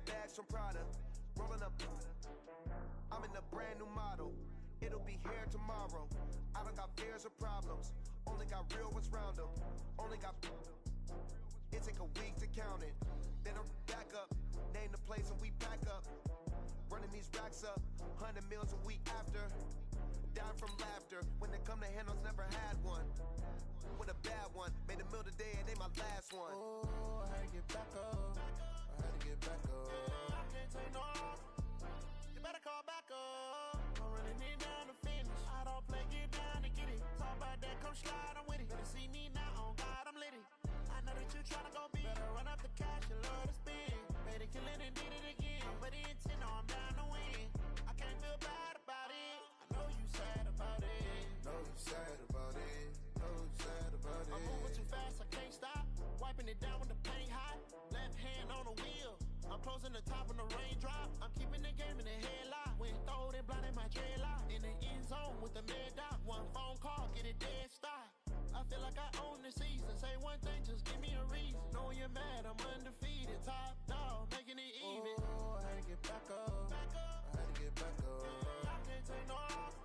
got bags from Prada. Rolling up. I'm in a brand new model. It'll be here tomorrow. I don't got fears or problems. Only got real ones round them. Only got. It take a week to count it. Then I'm back up. Name the place and we pack up. Running these racks up. 100 meals a week after. Dying from laughter. When it come to handles, never had one. With a bad one. Made a meal today and they my last one. Oh, I had to get back up. I had to get back up. I can't take no off. You better call back up. I'm running it down to finish. I don't play, get down to get it. Talk about that, come slide, I'm with it. Better see me now, on God, I'm litty. I know that you tryna go big. Better run up the cash, you love to spend. Better kill it and did it again. But the intent, no, I'm down to win. I can't feel bad about it. I know you sad about it. Know you sad about it. Know you sad about it. I'm moving too fast, I can't stop. Wiping it down with the paint hot. Left hand on the wheel. I'm closing the top when the raindrop. I'm keeping the game in the headlock. When throwed and blinded my dreadlock. In the end zone with the mad dot. One phone call, get it dead stop. I feel like I own the season. Say one thing, just give me a reason. Knowing you're mad, I'm undefeated. Top dog, making it even. Oh, I had to get back up. I had to get back up. I can't take no off.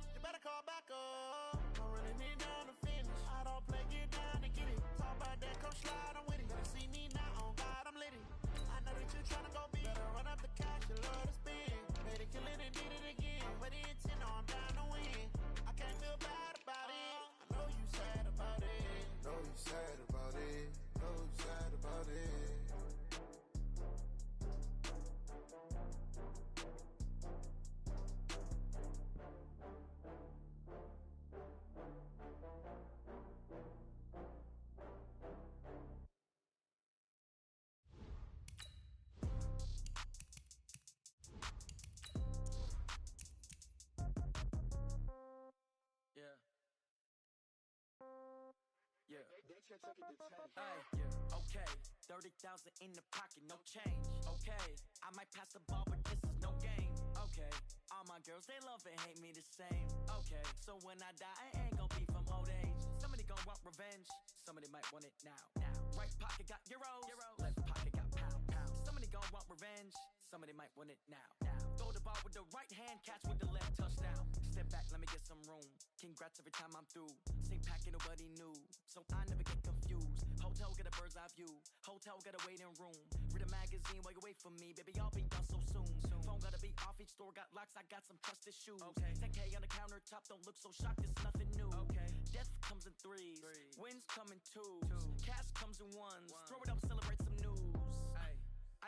You better call back up. I'm running it down to finish. I don't play, get down to get it. Talk about that, come slide, I'm with it. Better see me now, on God, I'm litty. I know that you tryna go big. Better run up the cash, you love to spend. Made it, kill it, and did it again. But the intent, no, I'm down to win. I can't feel bad about it. I know you sad about it. Know you sad about it. Know you sad about it. Yeah. Yeah. Hey, yeah. Okay. 30,000 in the pocket, no change. Okay. I might pass the ball, but this is no game. Okay. All my girls, they love and hate me the same. Okay. So when I die, I ain't gon' be from old age. Somebody gon' want revenge. Somebody might want it now. Right pocket got euros. Left pocket got pound. Somebody gon' want revenge. Somebody might want it now. Throw the ball with the right hand, catch with the left, touchdown. Step back, let me get some room. Congrats every time I'm through. Same packet, nobody knew. So I never get confused. Hotel get a bird's eye view. Hotel get a waiting room. Read a magazine while you wait for me. Baby, I'll be done so soon. Phone gotta be off, each store got locks. I got some trusted shoes. 10K on the countertop, don't look so shocked, it's nothing new. Death comes in threes. Wins come in twos. Cash comes in ones. Throw it up, celebrate some news.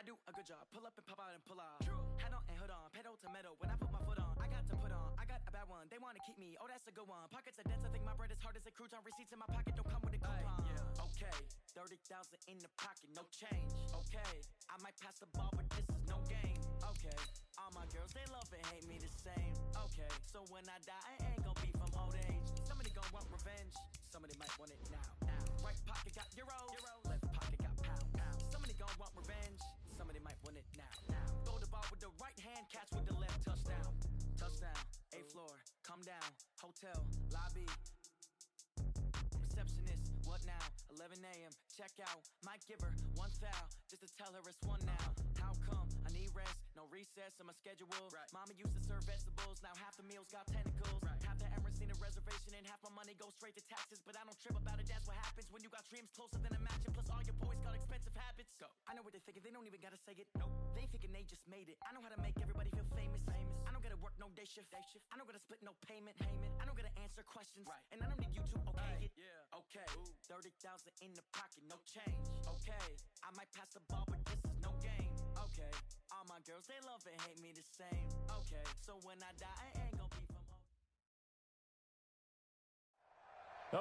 I do a good job, pull up and pop out and pull out. Head on and hood on, pedal to metal. When I put my foot on, I got to put on. I got a bad one, they wanna keep me, oh that's a good one. Pockets are dense, I think my bread is hard as a crouton. Receipts in my pocket don't come with a coupon. Okay, 30,000 in the pocket, no change. Okay, I might pass the ball, but this is no game. Okay, all my girls, they love and hate me the same. Okay, so when I die, I ain't gon' be from old age. Somebody gon' want revenge, somebody might want it now. Right pocket got euros, left pocket got pound. Somebody gon' want revenge, somebody might want it now. Throw the ball with the right hand, catch with the left, touchdown. Touchdown, 8th floor, come down, hotel, lobby. Receptionist, what now? 11 a.m., check out. Might give her one foul, just to tell her it's one now. How come? I need rest, no recess in my schedule. Mama used to serve vegetables, now half the meals got tentacles. Half the Emirates need a reservation and half my money goes straight to taxes. But I don't trip about it, that's what happens when you got dreams closer than a mansion. Plus all your boys got expensive habits. Go. I know what they're thinking, they don't even gotta say it. Nope. They thinking they just made it. I know how to make everybody feel famous. I don't gotta work no day shift. I don't gotta split no payment. I don't gotta answer questions. And I don't need you to okay it. Okay, 30,000 in the pocket, no change. Okay, I might pass the ball, but this is no game. Okay, all my girls, they love and hate me the same. Okay, so when I die, I ain't gon' be from home.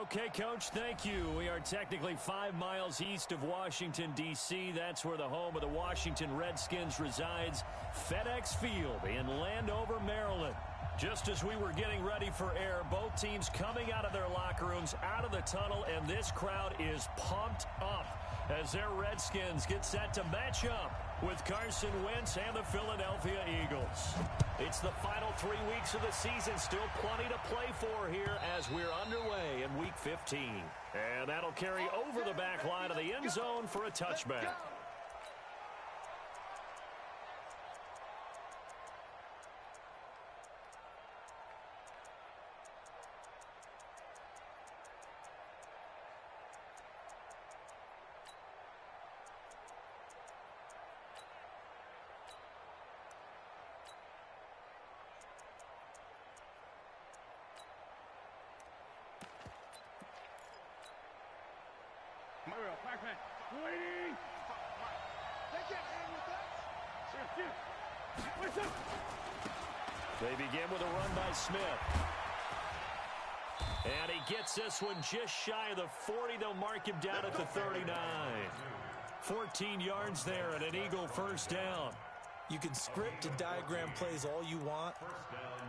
Okay, Coach, thank you. We are technically 5 miles east of Washington, D.C. That's where the home of the Washington Redskins resides, FedEx Field in Landover, Maryland. Just as we were getting ready for air, both teams coming out of their locker rooms, out of the tunnel, and this crowd is pumped up as their Redskins get set to match up with Carson Wentz and the Philadelphia Eagles. It's the final 3 weeks of the season, still plenty to play for here as we're underway in Week 15. And that'll carry over the back line of the end zone for a touchback. They begin with a run by Smith. And he gets this one just shy of the 40. They'll mark him down at the 39. 14 yards there and an Eagle first down. You can script and diagram plays all you want,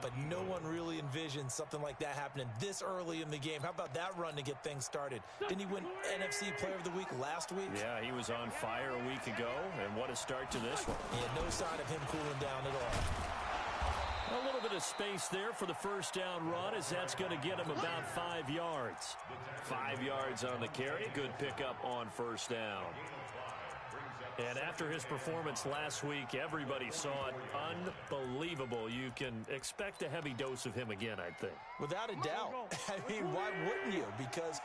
but no one really envisions something like that happening this early in the game. How about that run to get things started? Didn't he win NFC Player of the Week last week? Yeah, he was on fire a week ago, and what a start to this one. Yeah, no sign of him cooling down at all. A little bit of space there for the first down run, as that's going to get him about 5 yards. 5 yards on the carry. Good pickup on first down. And after his performance last week, everybody saw it. Unbelievable. You can expect a heavy dose of him again, I think. Without a doubt. I mean, why wouldn't you? Because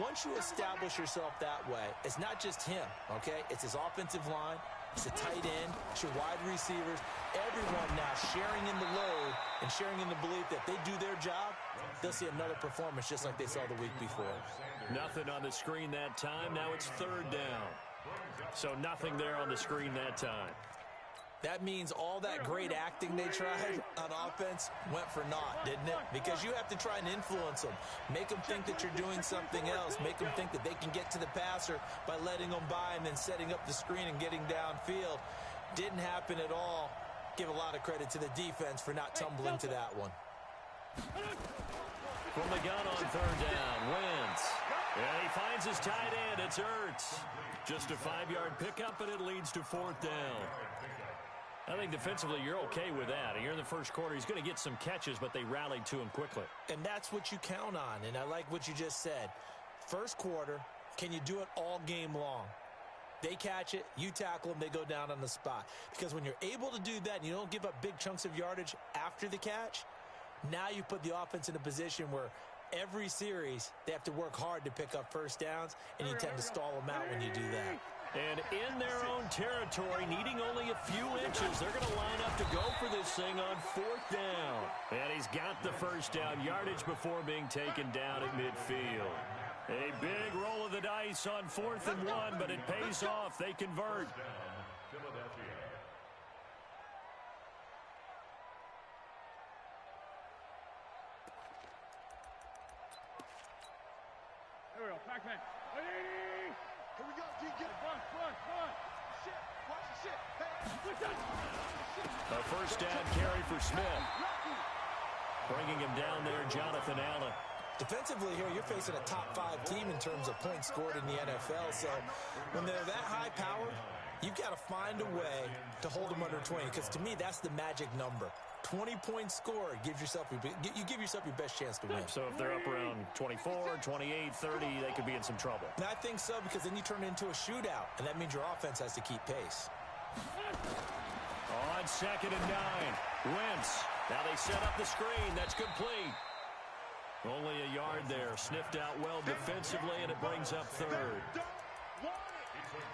once you establish yourself that way, it's not just him, okay? It's his offensive line. It's a tight end. It's your wide receivers. Everyone now sharing in the load and sharing in the belief that they do their job, they'll see another performance just like they saw the week before. Nothing on the screen that time. Now it's third down. So nothing there on the screen that time. That means all that great acting they tried on offense went for naught, didn't it? Because you have to try and influence them. Make them think that you're doing something else. Make them think that they can get to the passer by letting them by and then setting up the screen and getting downfield. Didn't happen at all. Give a lot of credit to the defense for not tumbling to that one. From the gun on third down, Wentz. And he finds his tight end. It's Ertz. Just a 5-yard pickup, and it leads to fourth down. I think defensively you're okay with that. Here in the first quarter, he's going to get some catches, but they rallied to him quickly. And that's what you count on, and I like what you just said. First quarter, can you do it all game long? They catch it, you tackle them, they go down on the spot. Because when you're able to do that and you don't give up big chunks of yardage after the catch, now you put the offense in a position where every series they have to work hard to pick up first downs, and you tend to stall them out when you do that. And in their own territory, needing only a few inches, they're going to line up to go for this thing on fourth down. And he's got the first down yardage before being taken down at midfield. A big roll of the dice on 4th and 1, but it pays off. They convert. Here we go, Pac-Man. Here we go, G, get it. Run. Shit, watch the shit. Hey. A first down carry for Smith. Bringing him down there, Jonathan Allen. Defensively here, you're facing a top-5 team in terms of points scored in the NFL. So when they're that high-powered, you've got to find a way to hold them under 20. Because to me, that's the magic number. 20 points scored gives yourself you give yourself your best chance to win. So if they're up around 24, 28, 30, they could be in some trouble. And I think so, because then you turn it into a shootout, and that means your offense has to keep pace. On 2nd and 9, Wentz. Now they set up the screen. That's complete. Only a yard there. Sniffed out well defensively, and it brings up third.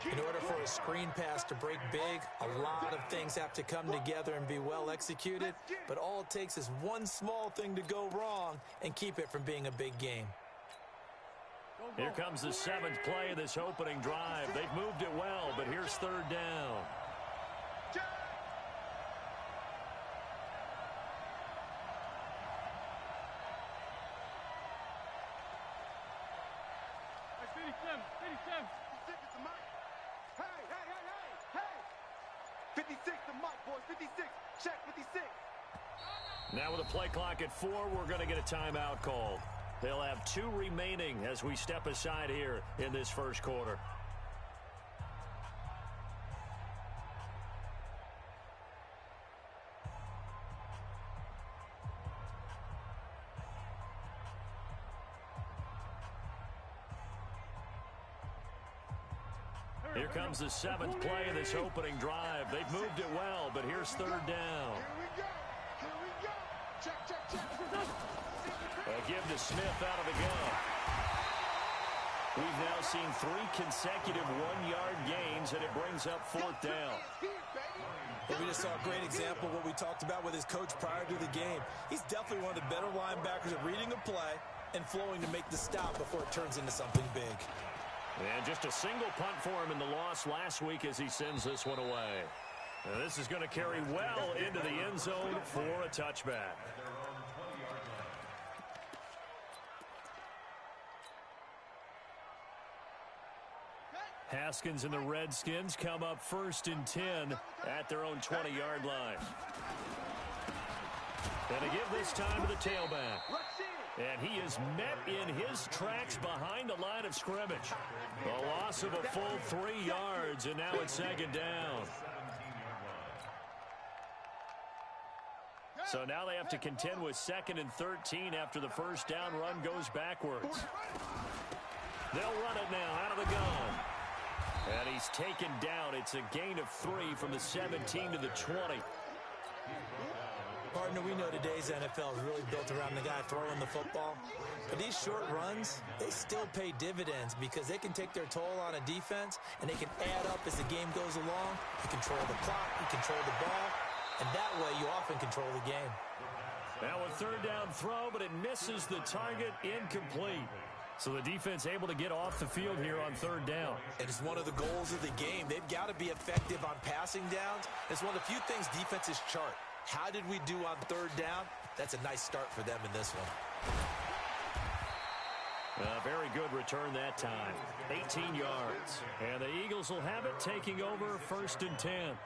In order for a screen pass to break big, a lot of things have to come together and be well executed. But all it takes is one small thing to go wrong and keep it from being a big game. Here comes the 7th play of this opening drive. They've moved it well, but here's third down. Now with a play clock at 4, we're going to get a timeout called. They'll have 2 remaining as we step aside here in this first quarter. Here comes the 7th play of this opening drive. They've moved it well, but here's third down. A give to Smith out of the gun. We've now seen 3 consecutive 1-yard gains, and it brings up fourth down. Well, we just saw a great example of what we talked about with his coach prior to the game. He's definitely one of the better linebackers at reading a play and flowing to make the stop before it turns into something big. And just a single punt for him in the loss last week as he sends this one away. Now this is going to carry well into the end zone for a touchback. Haskins and the Redskins come up 1st and 10 at their own 20-yard line. And to give this time to the tailback. And he is met in his tracks behind the line of scrimmage. A loss of a full 3 yards, and now it's 2nd down. So now they have to contend with 2nd and 13 after the first down run goes backwards. They'll run it now out of the gun. And he's taken down. It's a gain of 3 from the 17 to the 20. Partner, we know today's NFL is really built around the guy throwing the football. But these short runs, they still pay dividends because they can take their toll on a defense and they can add up as the game goes along. You control the clock, you control the ball, and that way you often control the game. Now a 3rd down throw, but it misses the target, incomplete. So the defense able to get off the field here on 3rd down. And it's one of the goals of the game. They've got to be effective on passing downs. It's one of the few things defenses chart. How did we do on 3rd down? That's a nice start for them in this one. A very good return that time. 18 yards. And the Eagles will have it, taking over 1st and 10.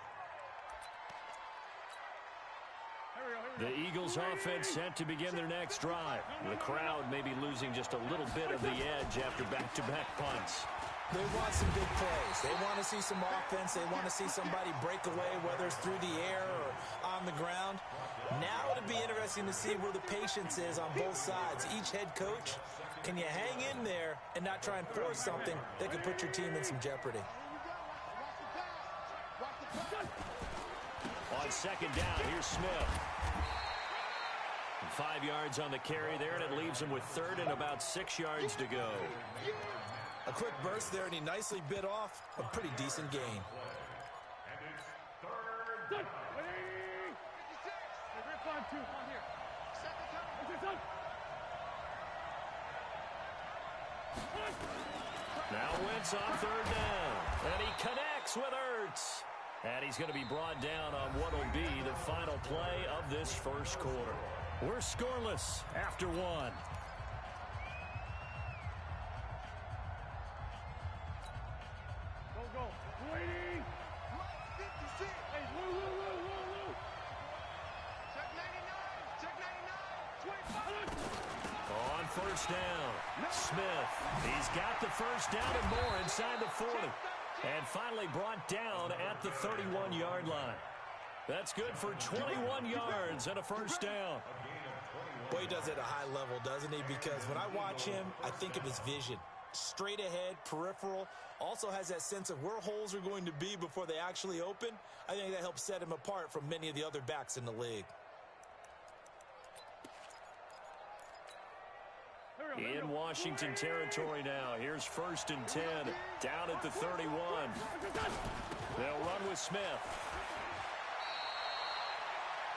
The Eagles offense set to begin their next drive. The crowd may be losing just a little bit of the edge after back-to-back punts. They want some big plays. They want to see some offense. They want to see somebody break away, whether it's through the air or on the ground. Now it'll be interesting to see where the patience is on both sides. Each head coach, can you hang in there and not try and force something that could put your team in some jeopardy? On 2nd down, here's Smith. 5 yards on the carry there, and it leaves him with 3rd and about 6 yards to go. A quick burst there, and he nicely bit off a pretty decent gain. Now Wentz on 3rd down, and he connects with Ertz. And he's going to be brought down on what will be the final play of this first quarter. We're scoreless after 1. Go. Waiting. 56. Hey, Lou. Check 99. Check 99. 25. On 1st down, Smith. He's got the first down and more inside the 40. And finally brought down at the 31-yard line. That's good for 21 yards and a first down. Boy, he does it at a high level, doesn't he? Because when I watch him, I think of his vision. Straight ahead, peripheral. Also has that sense of where holes are going to be before they actually open. I think that helps set him apart from many of the other backs in the league. In Washington territory now. Here's 1st and 10. Down at the 31. They'll run with Smith.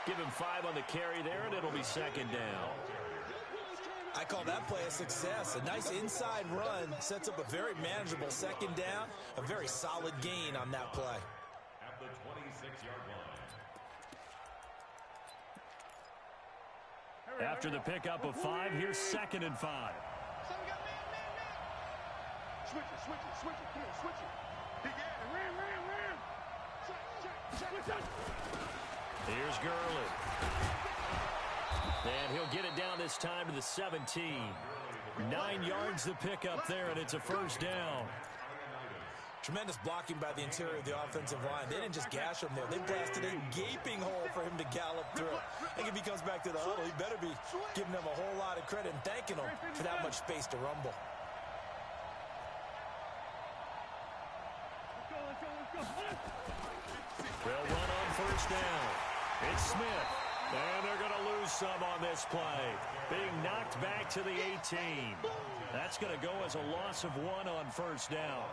Give him 5 on the carry there, and it'll be 2nd down. I call that play a success. A nice inside run sets up a very manageable 2nd down. A very solid gain on that play. At the 26-yard line. After the pickup of 5, here's 2nd and 5. Switch it. Come on, switch it. Big Ed, ram. Check. Here's Gurley. And he'll get it down this time to the 17. 9 yards the pickup there, and it's a first down. Tremendous blocking by the interior of the offensive line. They didn't just gash him there. They blasted a gaping hole for him to gallop through. I think if he comes back to the huddle, he better be giving them a whole lot of credit and thanking them for that much space to rumble. They'll run on first down. It's Smith. And they're going to lose some on this play. Being knocked back to the 18. That's going to go as a loss of 1 on first down.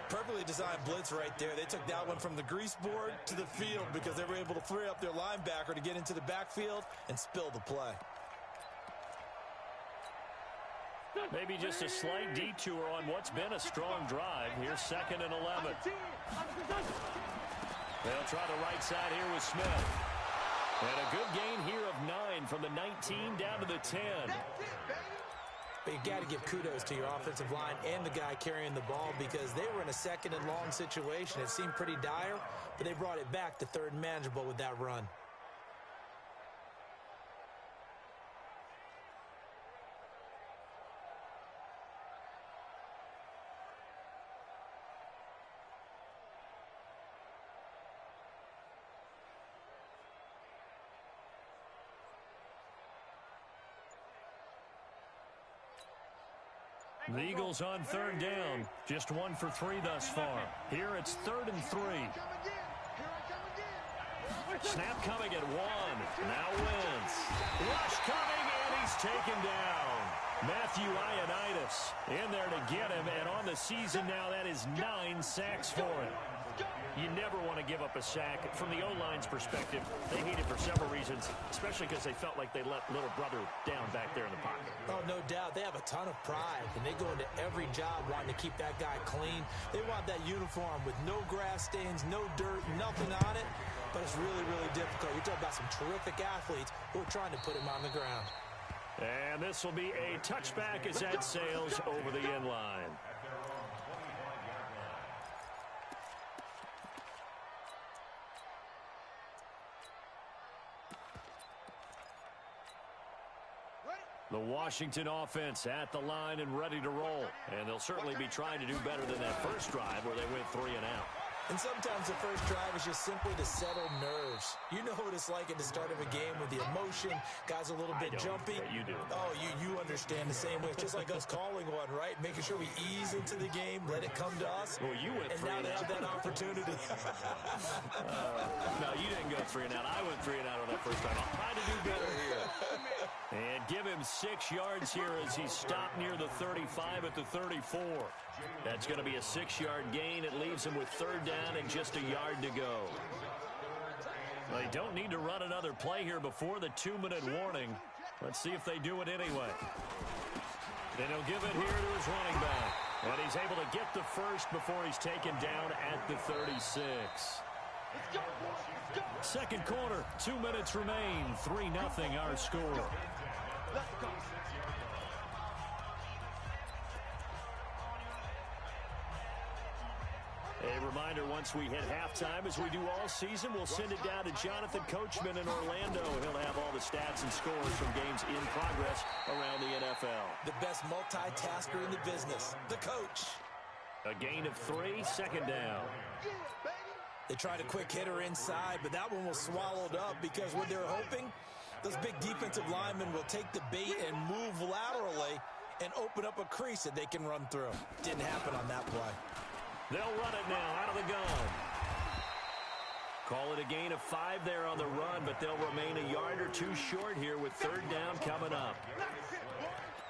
Perfectly designed blitz right there. They took that one from the grease board to the field because they were able to free up their linebacker to get into the backfield and spill the play. Maybe just a slight detour on what's been a strong drive. Here's 2nd and 11. They'll try the right side here with Smith. And a good gain here of 9 from the 19 down to the 10. But you got to give kudos to your offensive line and the guy carrying the ball because they were in a 2nd and long situation. It seemed pretty dire, but they brought it back to 3rd and manageable with that run. The Eagles on 3rd down. Just 1 for 3 thus far. Here it's 3rd and 3. Snap coming at 1. Now Wentz. Rush coming, and he's taken down. Matthew Ioannidis in there to get him, and on the season now, that is 9 sacks for him. You never want to give up a sack. From the O-line's perspective, they hate it for several reasons, especially because they felt like they let little brother down back there in the pocket. Oh, no doubt. They have a ton of pride, and they go into every job wanting to keep that guy clean. They want that uniform with no grass stains, no dirt, nothing on it, but it's really, really difficult. You're talking about some terrific athletes who are trying to put him on the ground. And this will be a touchback as that sails over the end line. The Washington offense at the line and ready to roll. And they'll certainly be trying to do better than that first drive where they went 3 and out. And sometimes the first drive is just simply to settle nerves. You know what it's like at the start of a game with the emotion. Guys a little bit jumpy. Yeah, you do. Oh, you understand the same way. It's just like us calling one, right? Making sure we ease into the game, let it come to us. Well, you went 3 and now they have that opportunity. No, you didn't go 3 and out. I went 3 and out on that first time. I'll try to do better here. And give him 6 yards here as he's stopped near the 35 at the 34. That's going to be a 6-yard gain. It leaves him with 3rd down and just a yard to go. Well, they don't need to run another play here before the 2-minute warning. Let's see if they do it anyway. Then he'll give it here to his running back. And he's able to get the first before he's taken down at the 36. Second quarter, 2 minutes remain. 3-0 our score. A reminder, once we hit halftime, as we do all season, we'll send it down to Jonathan Coachman in Orlando. He'll have all the stats and scores from games in progress around the NFL. The best multitasker in the business, the coach. A gain of 3, 2nd down. They tried a quick hitter inside, but that one was swallowed up because what they're hoping, those big defensive linemen will take the bait and move laterally and open up a crease that they can run through. Didn't happen on that play. They'll run it now out of the gun. Call it a gain of 5 there on the run, but they'll remain a yard or 2 short here with 3rd down coming up.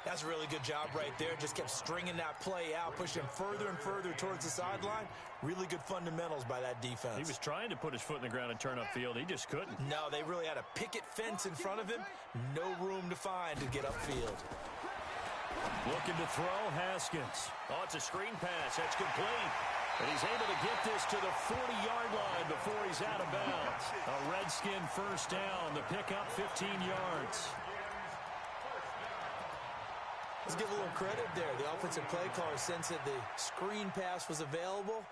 That's a really good job right there. Just kept stringing that play out, pushing further and further towards the sideline. Really good fundamentals by that defense. He was trying to put his foot in the ground and turn upfield. He just couldn't. No, they really had a picket fence in front of him. No room to find to get upfield. Looking to throw, Haskins. Oh, it's a screen pass. That's complete. And he's able to get this to the 40-yard line before he's out of bounds. A Redskin first down. The pickup, 15 yards. Let's give a little credit there. The offensive play caller sensed that the screen pass was available.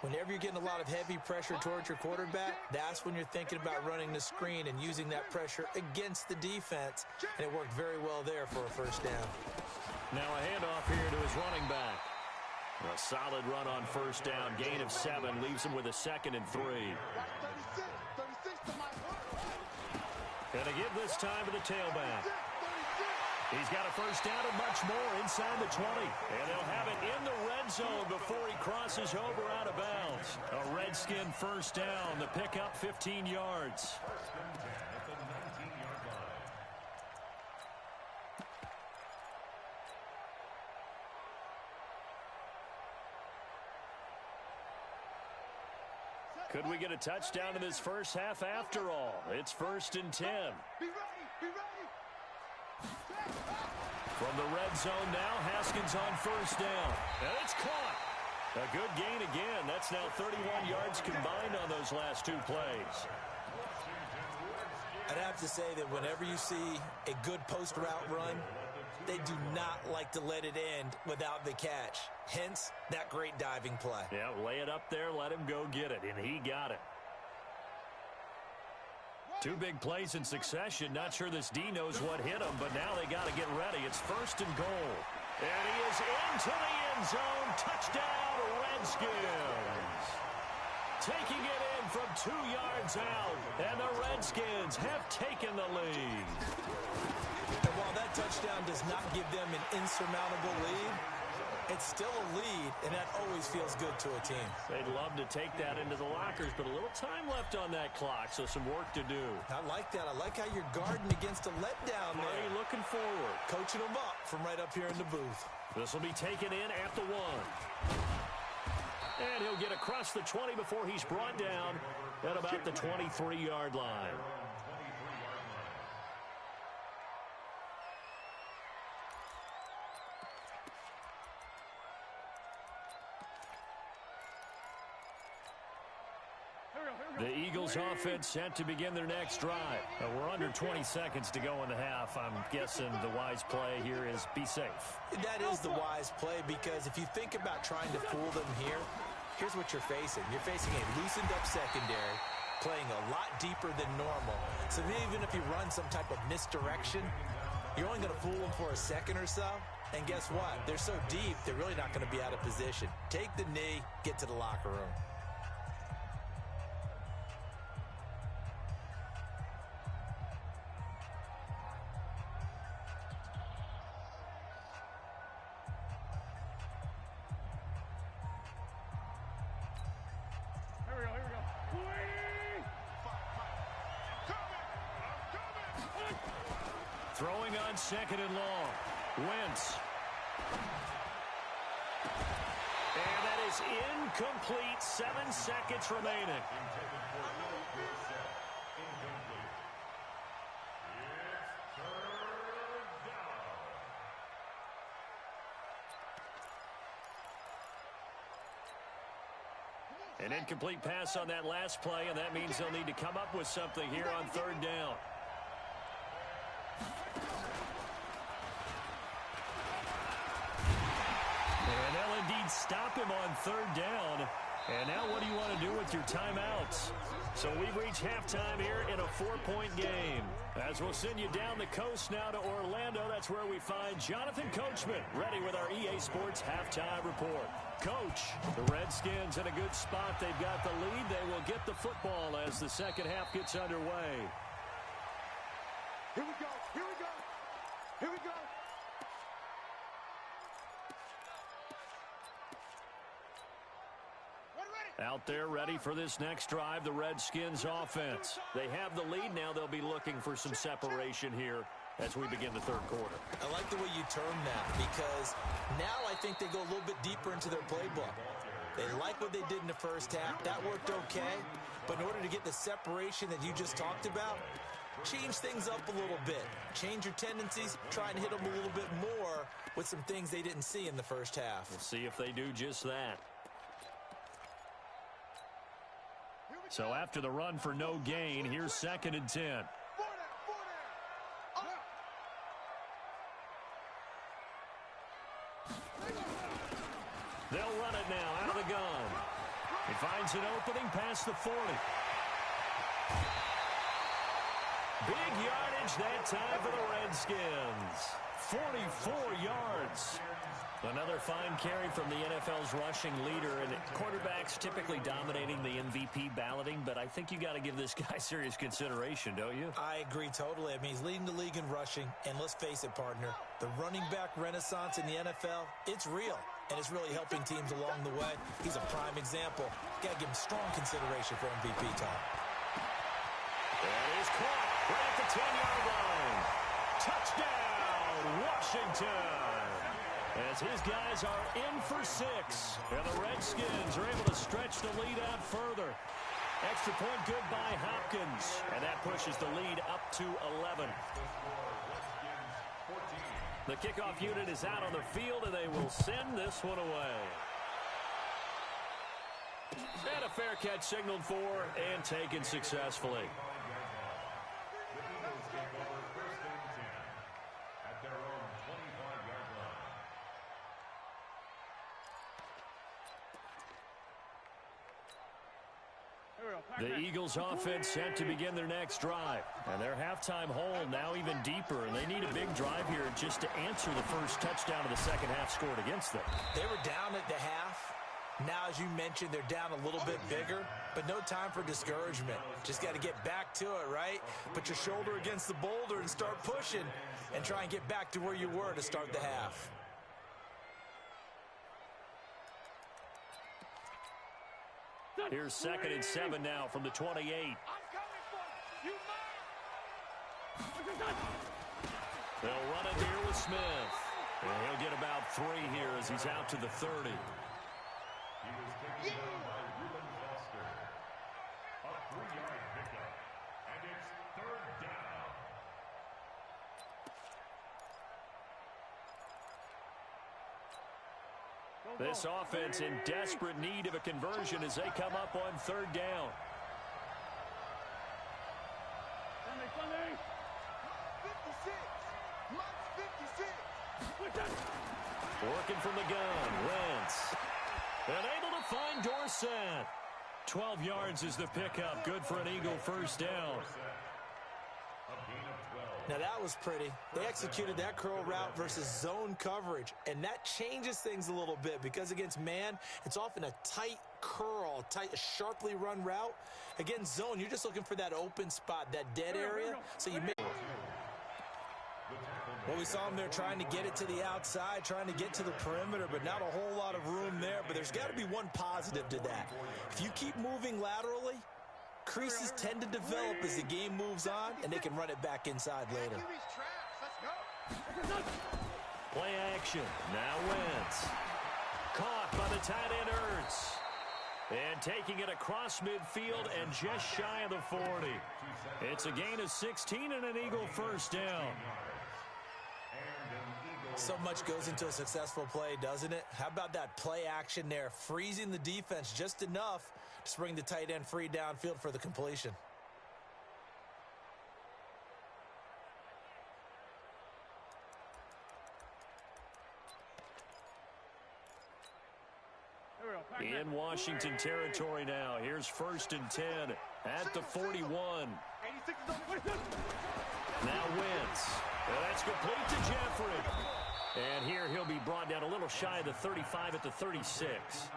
Whenever you're getting a lot of heavy pressure towards your quarterback, that's when you're thinking about running the screen and using that pressure against the defense. And it worked very well there for a first down. Now a handoff here to his running back. A solid run on first down. Gain of 7 leaves him with a 2nd and 3. Gonna give this time to the tailback. He's got a first down and much more inside the 20. And they'll have it in the red zone before he crosses over out of bounds. A Redskin first down. The pickup, 15 yards. Could we get a touchdown in this first half after all? It's 1st and 10. Be ready, be ready. From From the red zone now, Haskins on first down. And it's caught. A good gain again. That's now 31 yards combined on those last two plays. I'd have to say that whenever you see a good post route run, they do not like to let it end without the catch. Hence, that great diving play. Yeah, lay it up there, let him go get it, and he got it. Two big plays in succession. Not sure this D knows what hit him, but now they got to get ready. It's first and goal. And he is into the end zone. Touchdown, Redskins. Taking it in from 2 yards out. And the Redskins have taken the lead. And while that touchdown does not give them an insurmountable lead, it's still a lead, and that always feels good to a team. They'd love to take that into the lockers, but a little time left on that clock, so some work to do. I like that. I like how you're guarding against a letdown there. Marty looking forward. Coaching them up from right up here in the booth. This will be taken in at the 1. And he'll get across the 20 before he's brought down at about the 23-yard line. The Eagles offense set to begin their next drive. We're under 20 seconds to go in the half. I'm guessing the wise play here is be safe. That is the wise play, because if you think about trying to fool them here, here's what you're facing. You're facing a loosened up secondary, playing a lot deeper than normal. So even if you run some type of misdirection, you're only going to fool them for a second or so. And guess what? They're so deep, they're really not going to be out of position. Take the knee, get to the locker room. Throwing on second and long. Wentz. And that is incomplete. 7 seconds remaining. An incomplete pass on that last play, and that means they'll need to come up with something here on third down. And they'll indeed stop him on third down. And now what do you want to do with your timeouts? So we've reached halftime here in a 4-point game. As we'll send you down the coast now to Orlando, that's where we find Jonathan Coachman, ready with our EA Sports halftime report. Coach, the Redskins in a good spot. They've got the lead. They will get the football as the second half gets underway. Here we go. Here we go. Here we go. Out there ready for this next drive, the Redskins offense. They have the lead. Now they'll be looking for some separation here as we begin the third quarter. I like the way you term that, because now I think they go a little bit deeper into their playbook. They like what they did in the first half. That worked okay. But in order to get the separation that you just talked about, change things up a little bit. Change your tendencies. Try and hit them a little bit more with some things they didn't see in the first half. We'll see if they do just that. So after the run for no gain, here's 2nd and 10. They'll run it now out of the gun. He finds an opening past the 40. Big yardage that time for the Redskins. 44 yards. Another fine carry from the NFL's rushing leader, and quarterbacks typically dominating the MVP balloting, but I think you got to give this guy serious consideration, don't you? I agree totally. I mean, he's leading the league in rushing, and let's face it, partner, the running back renaissance in the NFL, it's real, and it's really helping teams along the way. He's a prime example. Got to give him strong consideration for MVP time. And he's caught right at the 10-yard line. Touchdown, Washington! As his guys are in for 6. And the Redskins are able to stretch the lead out further. Extra point good by Hopkins. And that pushes the lead up to 11. The kickoff unit is out on the field, and they will send this one away. And a fair catch signaled for and taken successfully. The Eagles offense set to begin their next drive. And their halftime hole now even deeper. And they need a big drive here just to answer the first touchdown of the second half scored against them. They were down at the half. Now, as you mentioned, they're down a little bit bigger. But no time for discouragement. Just got to get back to it, right? Put your shoulder against the boulder and start pushing. And try and get back to where you were to start the half. Here's 2nd and 7 now from the 28. They'll run it here with Smith. And he'll get about 3 here as he's out to the 30. He was taken down by Reuben Foster. A 3-yard pickup. And it's 3rd down. This offense in desperate need of a conversion as they come up on 3rd down. 56. Working from the gun, Wentz. And able to find Dorsett. 12 yards is the pickup. Good for an Eagle first down. Now, that was pretty. They executed that curl route versus zone coverage, and that changes things a little bit because against man, it's often a tight curl, tight, sharply run route. Against zone, you're just looking for that open spot, that dead area, so you make... Well, we saw him there trying to get it to the outside, trying to get to the perimeter, but not a whole lot of room there. But there's got to be one positive to that. If you keep moving laterally, creases tend to develop as the game moves on, and they can run it back inside later. Play action. Now Wentz. Caught by the tight end Ertz. And taking it across midfield and just shy of the 40. It's a gain of 16 and an Eagle first down. So much goes into a successful play, doesn't it? How about that play action there, freezing the defense just enough to bring the tight end free downfield for the completion. In Washington territory now. Here's 1st and 10 at the 41. Now Wentz. And that's complete to Jeffrey. And here he'll be brought down a little shy of the 35 at the 36.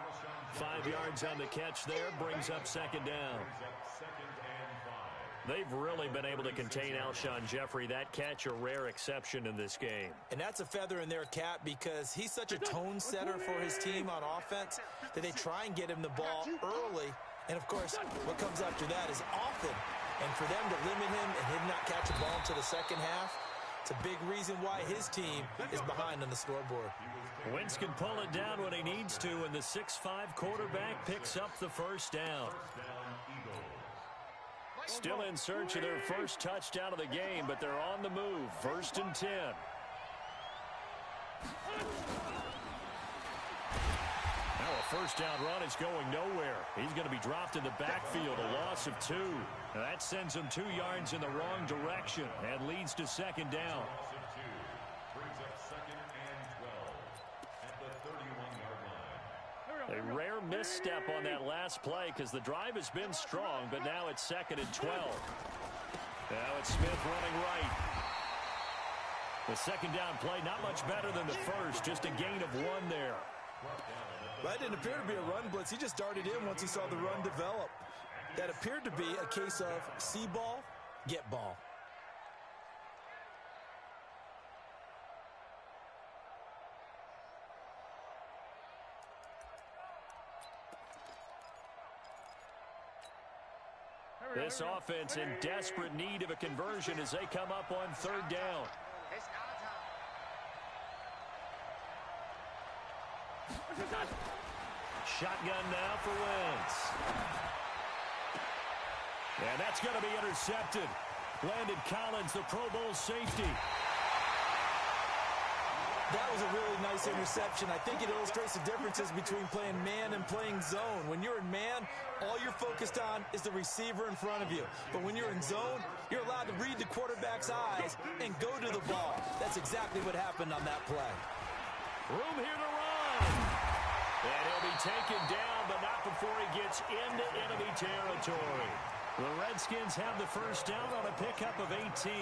5 yards on the catch there, brings up 2nd down. They've really been able to contain Alshon Jeffrey. That catch a rare exception in this game. And that's a feather in their cap because he's such a tone setter for his team on offense that they try and get him the ball early. And, of course, what comes after that is often. And for them to limit him and him not catch a ball until the second half, it's a big reason why his team is behind on the scoreboard. Wentz can pull it down when he needs to, and the 6'5" quarterback picks up the first down. Still in search of their first touchdown of the game, but they're on the move. 1st and 10. Now a first down run is going nowhere. He's going to be dropped in the backfield, a loss of 2. Now that sends him 2 yards in the wrong direction and leads to 2nd down. A rare misstep on that last play because the drive has been strong, but now it's 2nd and 12. Now it's Smith running right. The 2nd down play, not much better than the first, just a gain of 1 there. That didn't appear to be a run blitz. He just darted in once he saw the run develop. That appeared to be a case of see ball, get ball. This offense in desperate need of a conversion as they come up on 3rd down. Shotgun now for Wentz. And that's going to be intercepted. Landon Collins, the Pro Bowl safety. That was a really nice interception. I think it illustrates the differences between playing man and playing zone. When you're in man, all you're focused on is the receiver in front of you. But when you're in zone, you're allowed to read the quarterback's eyes and go to the ball. That's exactly what happened on that play. Room here to run. And he'll be taken down, but not before he gets into enemy territory. The Redskins have the first down on a pickup of 18.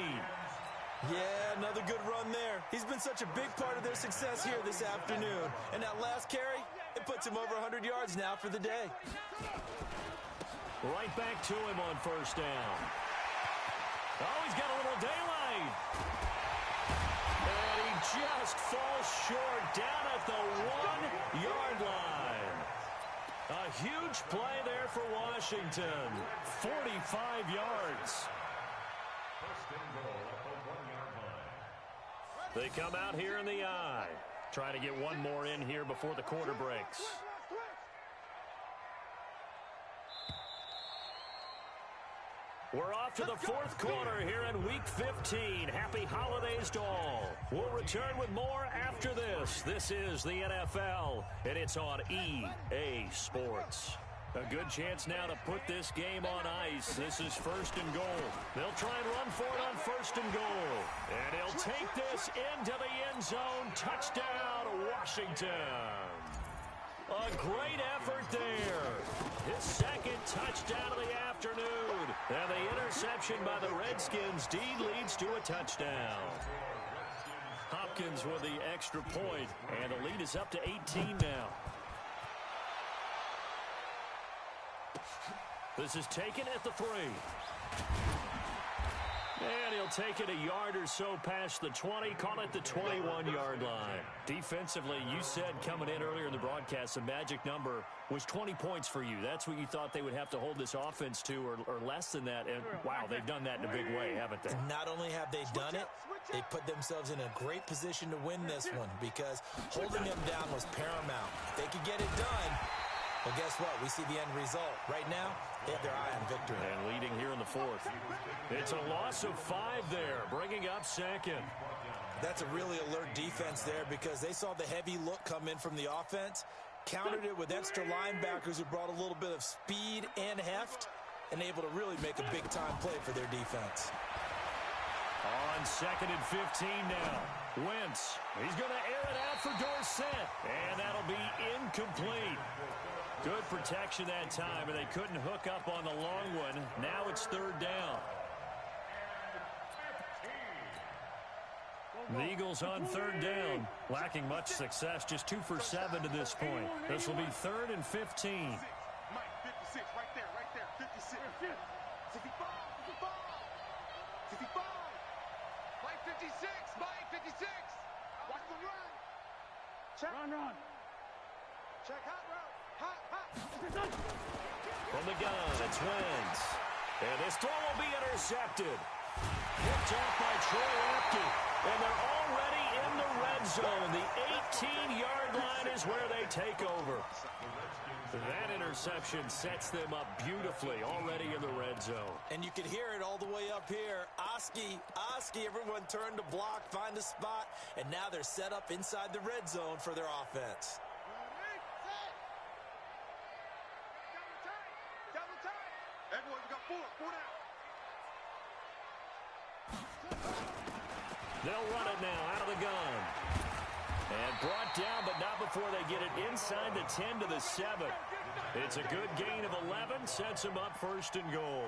Yeah, another good run there. He's been such a big part of their success here this afternoon. And that last carry, it puts him over 100 yards now for the day. Right back to him on first down. Oh, he's got a little daylight. And he just falls short down at the 1-yard line. A huge play there for Washington. 45 yards. First and goal at the 1-yard line. They come out here in the I. Trying to get one more in here before the quarter breaks. We're off to the fourth quarter here in Week 15. Happy holidays to all. We'll return with more after this. This is the NFL, and it's on EA Sports. A good chance now to put this game on ice. This is first and goal. They'll try and run for it on first and goal. And he'll take this into the end zone. Touchdown, Washington. A great effort there. His second touchdown of the afternoon. And the interception by the Redskins indeed leads to a touchdown. Hopkins with the extra point, and the lead is up to 18 now. This is taken at the 3. And he'll take it a yard or so past the 20, call it the 21-yard line. Defensively, you said coming in earlier in the broadcast, the magic number was 20 points for you. That's what you thought they would have to hold this offense to, or less than that. And, wow, they've done that in a big way, haven't they? And not only have they done it, they put themselves in a great position to win this one because holding them down was paramount. If they could get it done, well, guess what? We see the end result. Right now, they have their eye on victory. And leading here in the fourth. It's a loss of 5 there, bringing up second. That's a really alert defense there because they saw the heavy look come in from the offense, countered it with extra linebackers who brought a little bit of speed and heft, and able to really make a big-time play for their defense. On second and 15 now. Wentz. He's going to air it out for Dorsett. And that'll be incomplete. Good protection that time, and they couldn't hook up on the long one. Now it's third down. The Eagles on third down. Lacking much success, just 2 for 7 to this point. This will be third and 15. Mike, 56, right there, 56. 55, 55. 55. Mike, 56, Mike, 56. Watch the run. Check. Run. Check, hot route. Hot. From the gun, it's Wentz. And this throw will be intercepted. Picked off by Troy Apke. And they're already in the red zone. The 18-yard line is where they take over. That interception sets them up beautifully already in the red zone. And you can hear it all the way up here. Oski, everyone turned to block, find a spot, and now they're set up inside the red zone for their offense. Everyone's got 4 down. They'll run it now out of the gun. And brought down, but not before they get it inside the 10 to the 7. It's a good gain of 11, sets them up first and goal.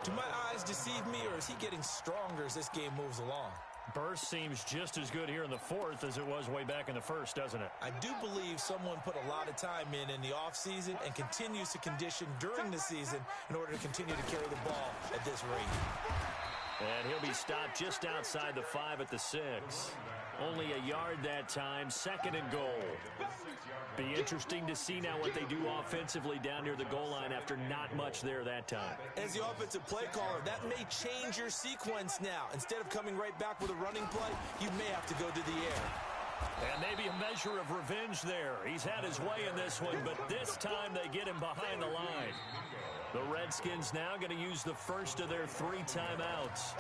Do my eyes deceive me, or is he getting stronger as this game moves along? Burst seems just as good here in the fourth as it was way back in the first, doesn't it? I do believe someone put a lot of time in the offseason and continues to condition during the season in order to continue to carry the ball at this rate. And he'll be stopped just outside the 5 at the 6. Only a yard that time, second and goal. Be interesting to see now what they do offensively down near the goal line after not much there that time. As the offensive play caller, that may change your sequence now. Instead of coming right back with a running play, you may have to go to the air. And maybe a measure of revenge there. He's had his way in this one, but this time they get him behind the line. The Redskins now going to use the first of their 3 timeouts.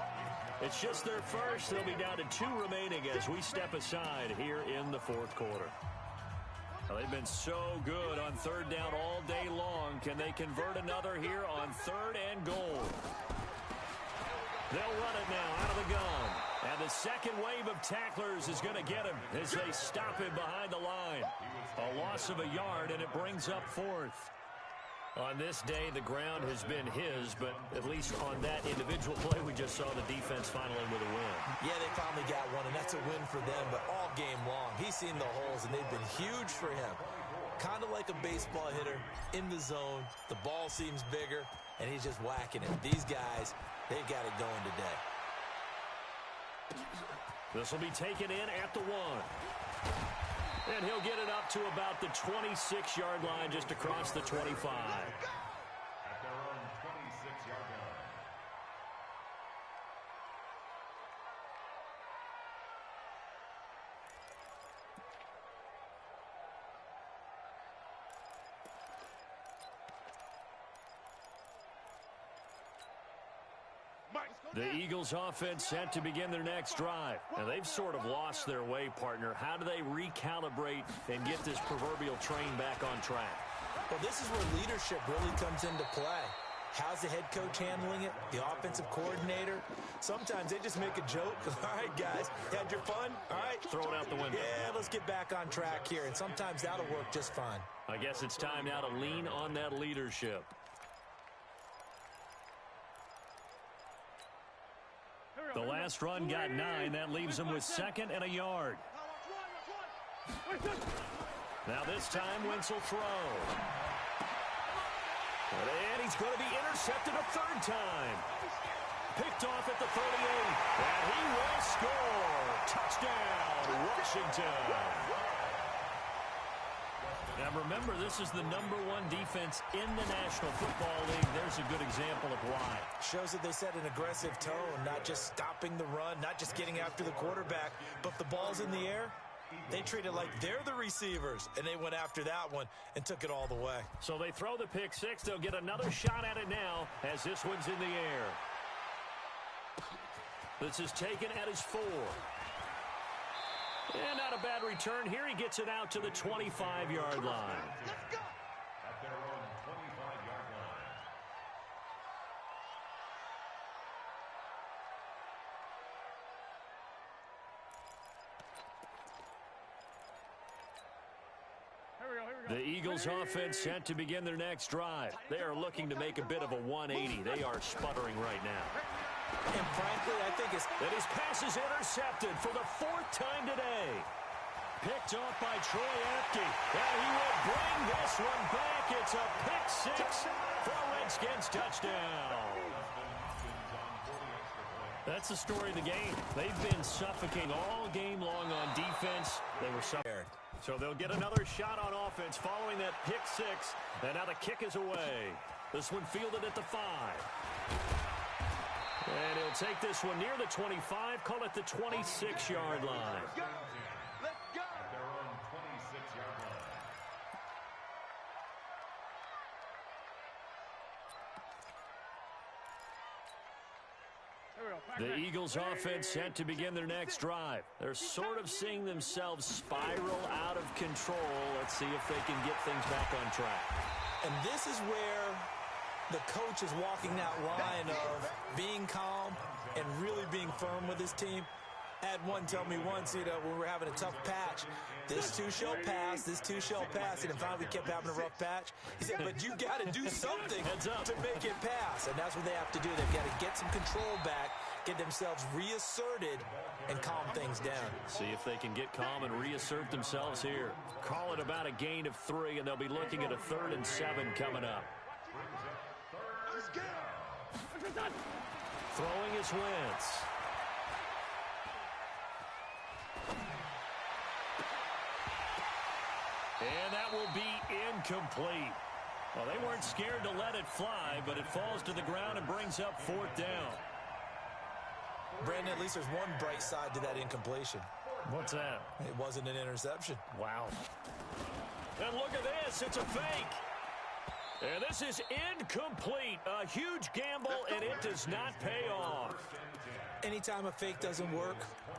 It's just their first. They'll be down to 2 remaining as we step aside here in the 4th quarter. Well, they've been so good on 3rd down all day long. Can they convert another here on 3rd and goal? They'll run it now out of the gun. And the second wave of tacklers is going to get him as they stop him behind the line. A loss of a yard, and it brings up 4th. On this day, the ground has been his, but at least on that individual play, we just saw the defense finally with a win. Yeah, they finally got one, and that's a win for them, but all game long, he's seen the holes, and they've been huge for him. Kind of like a baseball hitter in the zone. The ball seems bigger, and he's just whacking it. These guys, they've got it going today. This will be taken in at the 1. And he'll get it up to about the 26-yard line, just across the 25. At their own 26-yard line. The Eagles offense set to begin their next drive. And they've sort of lost their way, partner. How do they recalibrate and get this proverbial train back on track? Well, this is where leadership really comes into play. How's the head coach handling it? The offensive coordinator? Sometimes they just make a joke. All right, guys, had your fun? All right. Throw it out the window. Yeah, let's get back on track here. And sometimes that'll work just fine. I guess it's time now to lean on that leadership. The last run got 9. That leaves him with 2nd and a yard. Now this time, Wentz will throw. And he's going to be intercepted a 3rd time. Picked off at the 38. And he will score. Touchdown, Washington. Now remember, this is the #1 defense in the National Football League. There's a good example of why. Shows that they set an aggressive tone, not just stopping the run, not just getting after the quarterback, but the ball's in the air. They treat it like they're the receivers, and they went after that one and took it all the way. So they throw the pick 6. They'll get another shot at it now as this one's in the air. This is taken at his 4. And not a bad return. Here he gets it out to the 25-yard line. At their own 25-yard line. The Eagles offense set to begin their next drive. They are looking to make a bit of a 180. They are sputtering right now. And frankly, I think it's... And his pass is intercepted for the 4th time today. Picked off by Troy Apke. And he will bring this one back. It's a pick 6 for a Redskins touchdown. That's the story of the game. They've been suffocating all game long on defense. They were suffocating. So they'll get another shot on offense following that pick 6. And now the kick is away. This one fielded at the 5. And he'll take this one near the 25, call it the 26-yard line. At their own 26-yard line. The Eagles offense set to begin their next drive. They're sort of seeing themselves spiral out of control. Let's see if they can get things back on track. And this is where the coach is walking that line of being calm and really being firm with his team. I had one tell me once, when we were having a tough patch, this too shall pass, this too shall pass, and finally we kept having a rough patch. He said, but you got to do something to make it pass, and that's what they have to do. They've got to get some control back, get themselves reasserted, and calm things down. See if they can get calm and reassert themselves here. Call it about a gain of 3, and they'll be looking at a 3rd and 7 coming up. Throwing is Wentz. And that will be incomplete. Well, they weren't scared to let it fly, but it falls to the ground and brings up 4th down. Brandon, at least there's one bright side to that incompletion. What's that? It wasn't an interception. Wow. And look at this. It's a fake. And this is incomplete. A huge gamble, and it does not pay off. Anytime a fake doesn't work,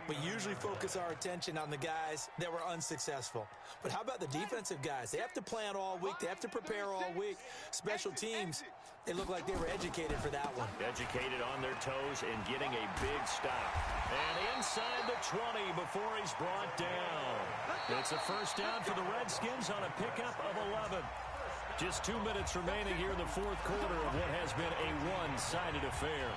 we usually focus our attention on the guys that were unsuccessful. But how about the defensive guys? They have to plan all week. They have to prepare all week. Special teams, they look like they were educated for that one. Educated on their toes and getting a big stop. And inside the 20 before he's brought down. It's a first down for the Redskins on a pickup of 11. Just 2 minutes remaining here in the fourth quarter of what has been a one-sided affair.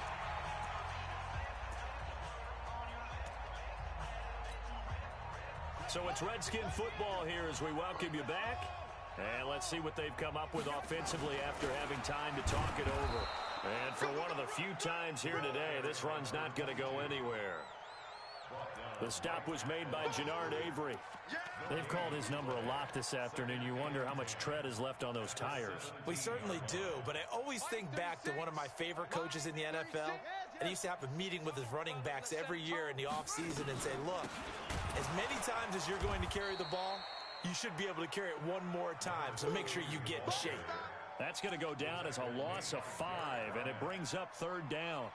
So it's Redskin football here as we welcome you back. And let's see what they've come up with offensively after having time to talk it over. And for one of the few times here today, this run's not going to go anywhere. The stop was made by Jannard Avery. They've called his number a lot this afternoon. You wonder how much tread is left on those tires. We certainly do, but I always think back to one of my favorite coaches in the NFL. And he used to have a meeting with his running backs every year in the offseason and say, look, as many times as you're going to carry the ball, you should be able to carry it one more time, so make sure you get in shape. That's going to go down as a loss of 5, and it brings up third down.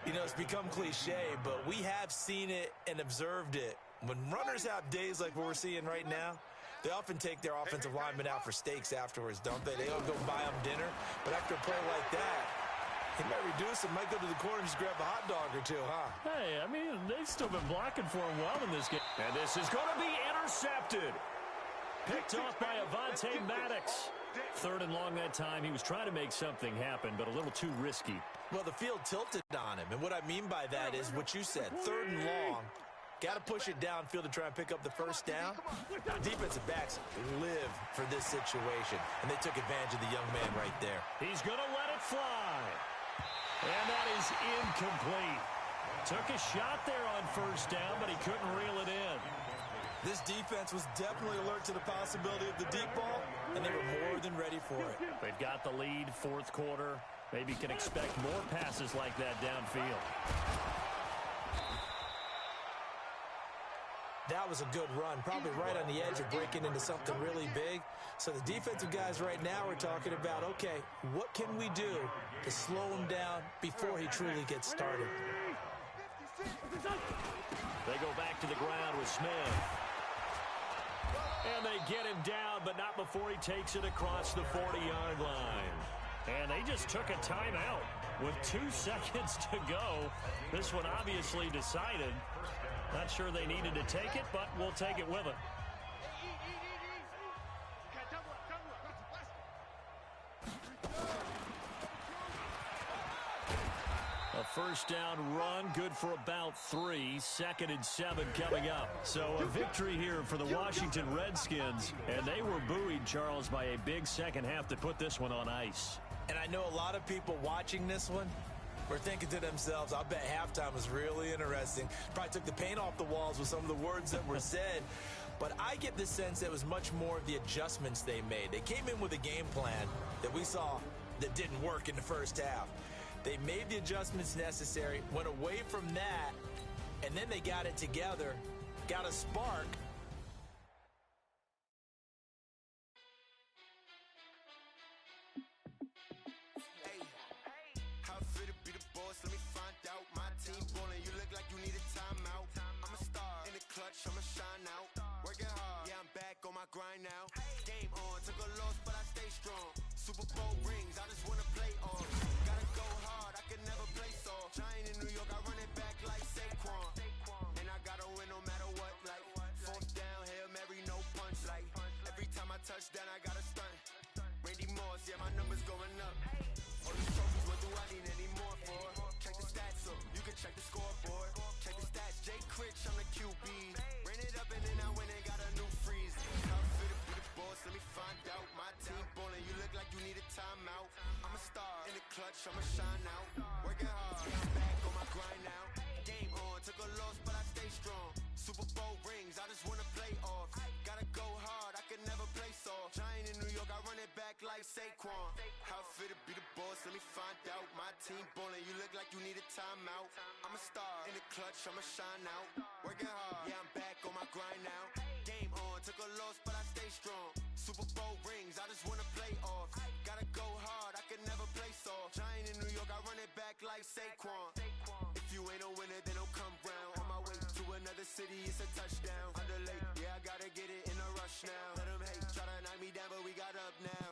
You know, it's become cliche, but we have seen it and observed it. When runners have days like what we're seeing right now, they often take their offensive linemen out for steaks afterwards, don't they? They all go buy them dinner, but after a play like that, he might reduce it, might go to the corner and just grab a hot dog or two, huh? Hey, I mean, they've still been blocking for him well in this game. And this is going to be intercepted. Picked off by Avonte Maddox. Third and long that time. He was trying to make something happen, but a little too risky. Well, the field tilted on him, and what I mean by that is what you said. Third and long. Got to push it downfield to try and pick up the first down. Now, defensive backs live for this situation, and they took advantage of the young man right there. He's going to let it fly. And that is incomplete. Took a shot there on first down, but he couldn't reel it in. This defense was definitely alert to the possibility of the deep ball, and they were more than ready for it. They've got the lead, fourth quarter. Maybe can expect more passes like that downfield. That was a good run, probably right on the edge of breaking into something really big. So the defensive guys right now are talking about, okay, what can we do to slow him down before he truly gets started? They go back to the ground with Smith. And they get him down, but not before he takes it across the 40-yard line. And they just took a timeout with 2 seconds to go. This one obviously decided. Not sure they needed to take it, but we'll take it with it. A first down run, good for about 3. 2nd and 7 coming up. So a victory here for the Washington Redskins. And they were buoyed, Charles, by a big second half to put this one on ice. And I know a lot of people watching this one were thinking to themselves, I bet halftime was really interesting. Probably took the paint off the walls with some of the words that were said. But I get the sense that it was much more of the adjustments they made. They came in with a game plan that we saw that didn't work in the first half. They made the adjustments necessary, went away from that, and then they got it together, got a spark. Hey, how it feel to be the boss? Let me find out. My team ballin', you look like you need a timeout. I'm a star in the clutch, I'ma shine out. Working hard, yeah, I'm back on my grind now. Game on, took a loss, but I stay strong. Super Bowl rings, I just wanna play on. Gotta go hard, I can never play soft. Giant in New York, I run it back like Saquon. And I gotta win no matter what, like 4th down, Hail Mary, no punch, like every time I touch down, I gotta stunt. Randy Moss, yeah, my numbers going up. All these trophies, what do I need any more for? Check the stats up, you can check the scoreboard. Check the stats, Jay Critch, I'm the QB. Ran it up and then I went and got a new freeze. How it feel to be the boss, let me find out. My team ballin', you look like you need a timeout. I'm a star in the clutch, I'ma shine out. Working hard, I'm back on my grind now. Game on, took a loss, but I stay strong. Super Bowl rings, I just wanna play off. Gotta go hard, I can never play soft. Giant in New York, I run it back like Saquon. How it feel to be the boss, let me find out. My team ballin', you look like you need a timeout. I'm a star in the clutch, I'ma shine out. Working hard, yeah, I'm back on my grind now. Game on, took a loss, but I stay strong. Super Bowl rings, I just wanna play off. Gotta go hard, I can never play soft. Giant in New York, I run it back like Saquon. If you ain't a winner, then don't come round. On my way to another city, it's a touchdown. Underlay, yeah, I gotta get it in a rush now. Let them hate, try to knock me down, but we got up now.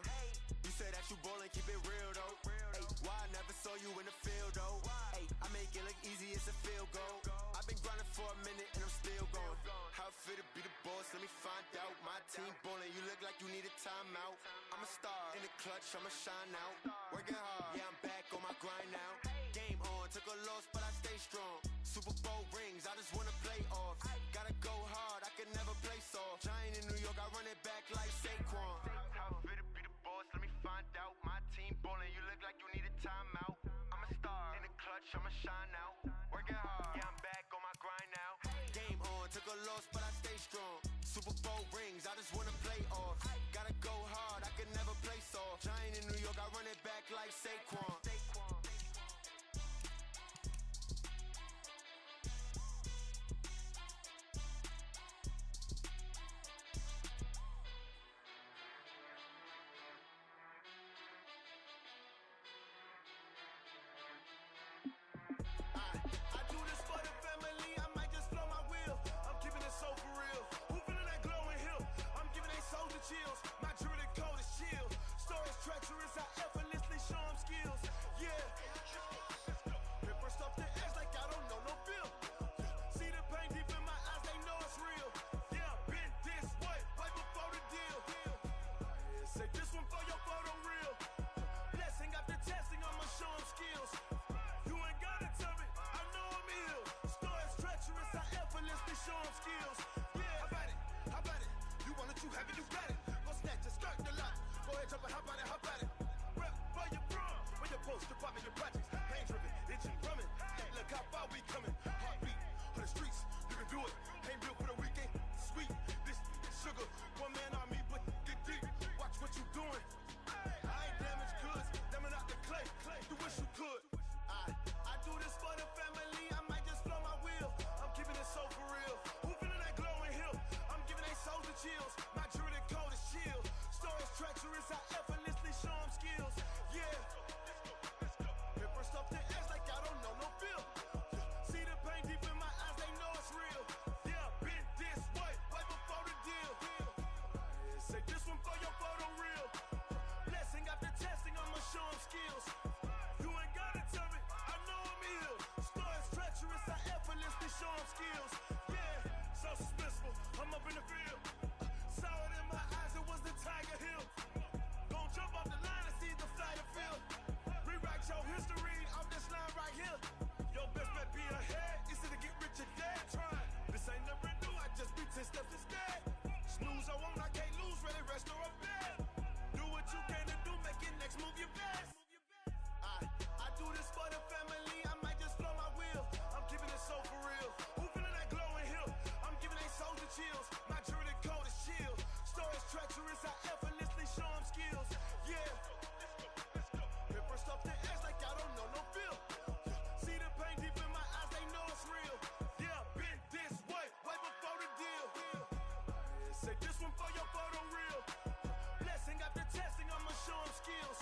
You say that you ballin', keep it real though. Ay, why I never saw you in the field though? Ay, I make it look easy, it's a field goal. I've been grinding for a minute and I'm still going. How it feel to be the boss, let me find out. My team ballin', you look like you need a timeout. I'm a star in the clutch, I'ma shine out. Working hard, yeah, I'm back on my grind now. Game on, took a loss, but I stay strong. Super Bowl rings, I just wanna play off. Gotta go hard, I can never play soft. Giant in New York, I run it back like Saquon. How it feel to be the boss, let me find out. My team ballin', you look like you need a timeout. I'm a star in the clutch, I'ma shine out. Working hard, yeah, I'm back on my grind now. Game on, took a loss, but I stay strong. Super Bowl rings, I just wanna play off. Gotta go hard, I can never play soft. Giant in New York, I run it back like Saquon. I do this for the family, I might just blow my wheel. I'm keeping it so for real. Who feeling that glowing hill? I'm giving they soldier chills. My jewelry cold is chill. Stories treacherous, I effortlessly show them skills. Yeah. Paper stuff the edge like I don't know no feel. See the pain deep in my eyes, they know it's real. Yeah, been this way, right before the deal. Say this one for your photo reel. Blessing after testing, I'ma show them skills. You ain't gotta tell me, I know I'm ill. Stories treacherous, I effortlessly show them skills. Yeah, how about it? How about it? You want it, you have it, you got it. Go snatch it, skirt the lot. Go ahead, jump it, how about it? How about it? Rep where you from? Where your post, department, your projects. Pain driven, itching, drumming. Hey, look how far we coming. Heartbeat on the streets, you can do it. Ain't built for the weekend. Sweet, this sugar. One man army, but get deep. Watch what you doing. I ain't damaged goods, damn out the clay. You wish you could. I do this for the family, I might just blow my wheel. I'm keeping it so for real. Who feeling that glowing hill? I'm giving they soldier chills. My jewelry cold is chill. Stories treacherous, I effortlessly show them skills. Yeah. Paper stuff the edge like I don't know no feel. See the pain deep in my eyes, they know it's real. Yeah, been this way, right before the deal. Say this one for your photo reel. Blessing after testing, I'ma show them skills. You ain't gotta tell me, I know I'm ill. Stories treacherous, I effortlessly show them skills. Yeah, so suspenseful, I'm up in the field. Saw it in my eyes, it was the Tiger Hill. Gon' jump off the line and see the flight of field. Rewrite your history off this line right here. Your best bet be ahead, easy to get rich or dead. Try, this ain't never new, I just be 10 steps instead. Snooze I won't, I can't lose, ready, rest or a bed. Do what you can to do, make it next move your best. I do this for the family, I might just blow my wheel. I'm keeping it so for real. Who feeling that glowing hill? I'm giving they soldier chills. My jewelry cold is chill. Stories treacherous, I effortlessly show them skills. Yeah. Paper stuff the edge like I don't know no feel. See the pain deep in my eyes, they know it's real. Yeah, been this way, right before the deal. Say this one for your photo reel. Blessing after testing, I'ma show them skills.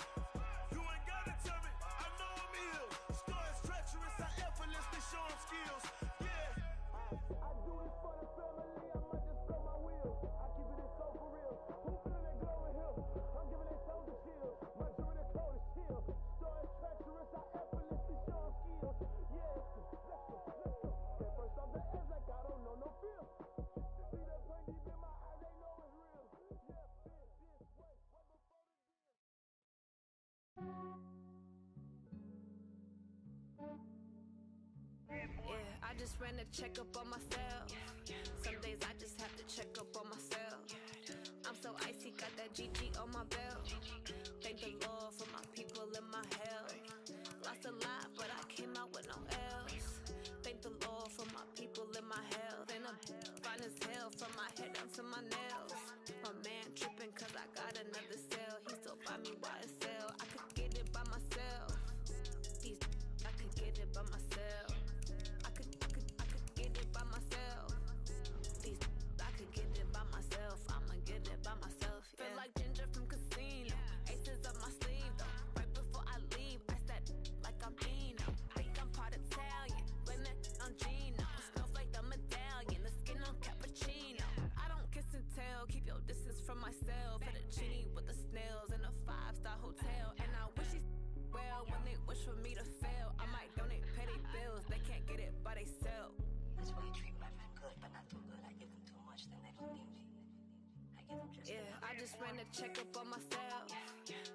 You ain't gotta tell me, I know I'm ill. Stories treacherous, I effortlessly show them skills. Yeah. I do this for the family, I might just blow my wheel. I keep it so for real. Who feeling that glowing hill? I'm giving they soldier chills. My jewelry cold is chill. Stories treacherous, I effortlessly show them skills. Yeah, let's go. Get first off the edge like I don't know no feel. See that pain deep in my eyes, they know it's real. Yeah, been this way, right before the deal. Yeah, I just ran a checkup on myself. Some days I just have to check up on myself. I'm so icy, got that GG on my belt. Thank the Lord for my people and my health. Lost a lot, but I came out with no else. Thank the Lord for my people and my health. And I'm fine as hell from my head down to my nails. My man tripping cause I got another cell. He still buy me YSL. I could get it by myself. I could get it by myself. I could get it by myself. I could get it by myself. I'ma get it by myself. Yeah. Feel like Ginger from Casino. Aces up my sleeve. much that they don't need me. I give them just enough. I just ran a checkup on myself.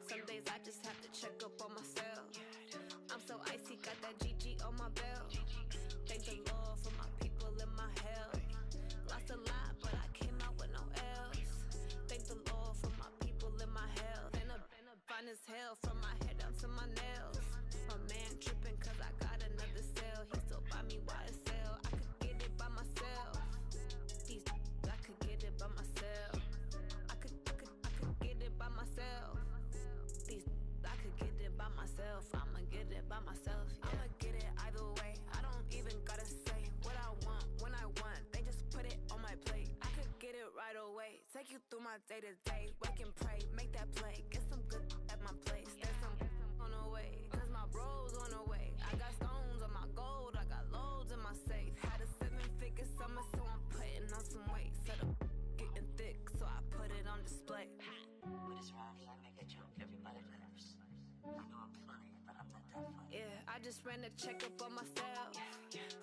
Some days I just have to check up on myself. I'm so icy, got that GG on my belt. Thank the Lord for my people in my health. Lost a lot, but I came out with no else. Thank the Lord for my people in my health. Been a fine as hell from my head down to my nails. My man tripping cause I got another cell. He still buy me YSL. I could get it by myself. I could get it by myself. I could get it by myself. I could get it by myself. I'ma get it by myself. Yeah. I'ma get it either way. I don't even gotta say what I want when I want. They just put it on my plate. I could get it right away. Take you through my day to day. Wake and pray, make that play. Get some good at my place. There's some on the way. Cause my bros on the way. I got stones on my gold. I got loads in my safe. Had a 7-figure summer, so I'm putting on some weight. Set up getting thick, so I put it on display. With this rhyme, I make a joke, everybody laughs. I know I'm funny, but I'm not that funny. Yeah, I just ran a checkup on myself.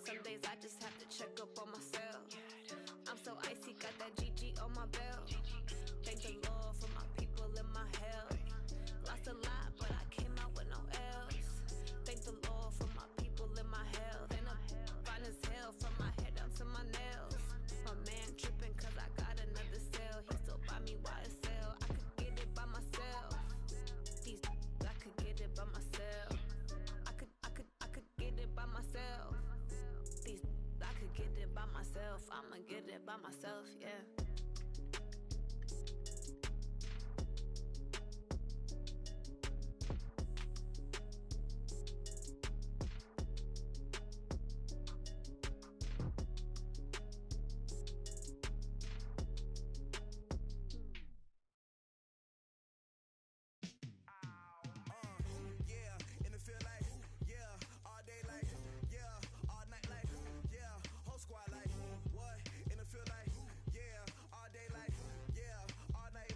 Some days I just have to check up on myself. I'm so icy, got that GG on my belt. Thank the Lord for my people in my health. Lost a lot, but I came out with no else. Thank the Lord for my people in my health. And I'm fine as hell from my head down to my nails. My man tripping cause I got another cell. He still buy me YSL. I could get it by myself. I could get it by myself. I could get it by myself. I could get it by myself. I'ma get it by myself, yeah. Squad like, what? In the field like, yeah, all day like, yeah, all night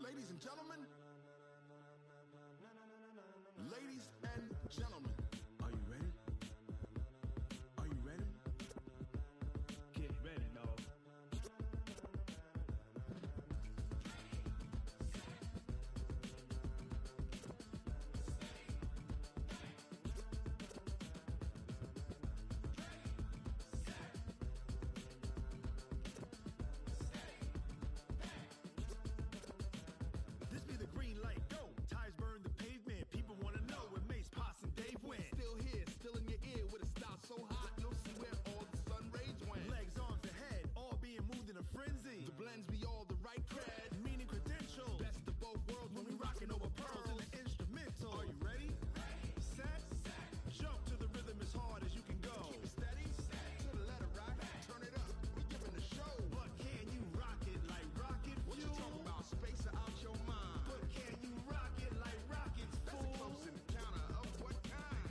Ladies and gentlemen. Ladies and gentlemen. Are you ready? Are you ready? Get ready, dog. This be the green light, go. Tires burn the pavement. People want to know where Mace, Poss, and Dave went. Still here, still in your ear with a style so hot, you'll see where all the sun rays went. Legs, arms, and head, all being moved in a frenzy. The blends be all the right cred, meaning credentials. Best of both worlds when we rocking over pearls in the instrumental. Are you ready? Set, jump to the rhythm as hard as you can go. Keep it steady, to the letter right. Turn it up, we giving the show. But can you rock it like rocket fuel? What you talking about? Space or out your mind? But can you rock it like rockets, fool? That's a close encounter of what kind?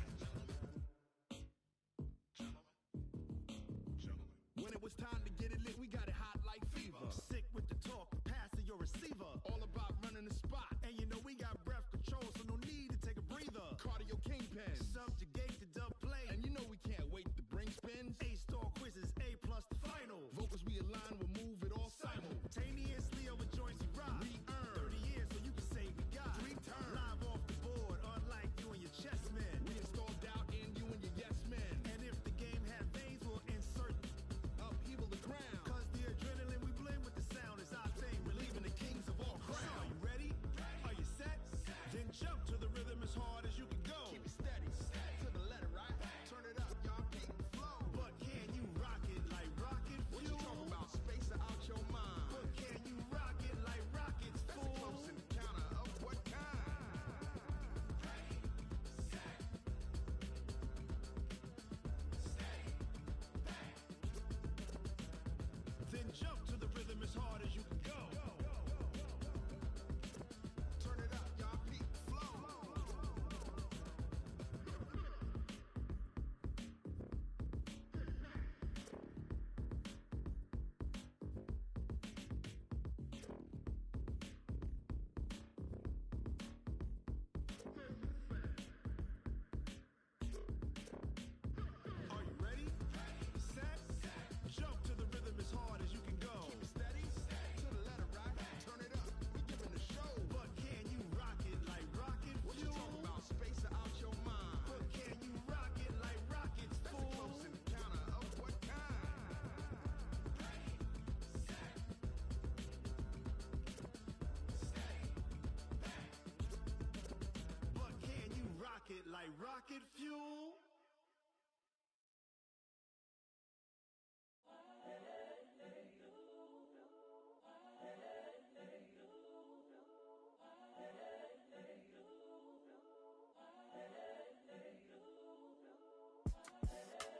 When it was time to get it lit, we got it hot like fever. Sick with the talk, pass to your receiver. All about running the spot. And you know we got breath control, so no need to take a breather. Cardio kingpin, subjugate the dub play. And you know we can't wait to bring spins. A-star quizzes, A+ the final. Vocals we align, we'll move it all simultaneously over joints we rock. We earn 30 years, so you can say we got 3 turns. Live off the board, unlike you and your chess men. We install doubt in you and your yes men. And if the game had veins, we'll insert upheaval the ground. Cause the adrenaline we blend with the sound is our thing, relieving the kings of all crowns. So are you ready? Are you set? Then jump to the rhythm as hard as you can go. Keep it steady, to the letter right. Turn it up, y'all keep the flow. But can you rock it like rocket fuel? What you talking about? Space or out your mind? But can you rock it like rockets, fool? That's a close encounter of what kind? Then jump to the rhythm as hard as you can go. Turn it up, y'all peak flow. Are you ready? Set, jump to the rhythm as hard as you can go. Keep it steady, to the letter right. Turn it up, we giving the show. But can you rock it like rocket fuel? What you talking about? Space or out your mind? But can you rock it like rockets, fool? That's a close encounter of what kind? But can you rock it like rocket fuel?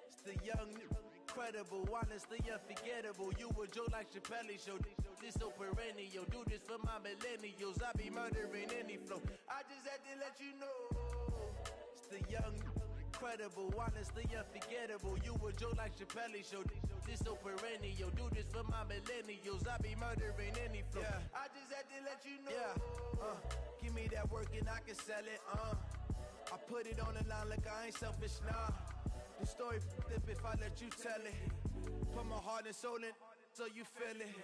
It's the young, incredible, honestly unforgettable. You a joke like Chappelle Show. This so perennial. Do this for my millennials. I be murdering any flow. I just had to let you know. It's the young, incredible, honestly unforgettable. You a joke like Chappelle Show. This so perennial. Do this for my millennials. I be murdering any flow. Yeah. I just had to let you know. Yeah. Give me that work and I can sell it. I put it on the line like I ain't selfish, nah. The story flip if I let you tell it. Put my heart and soul in so you feel it.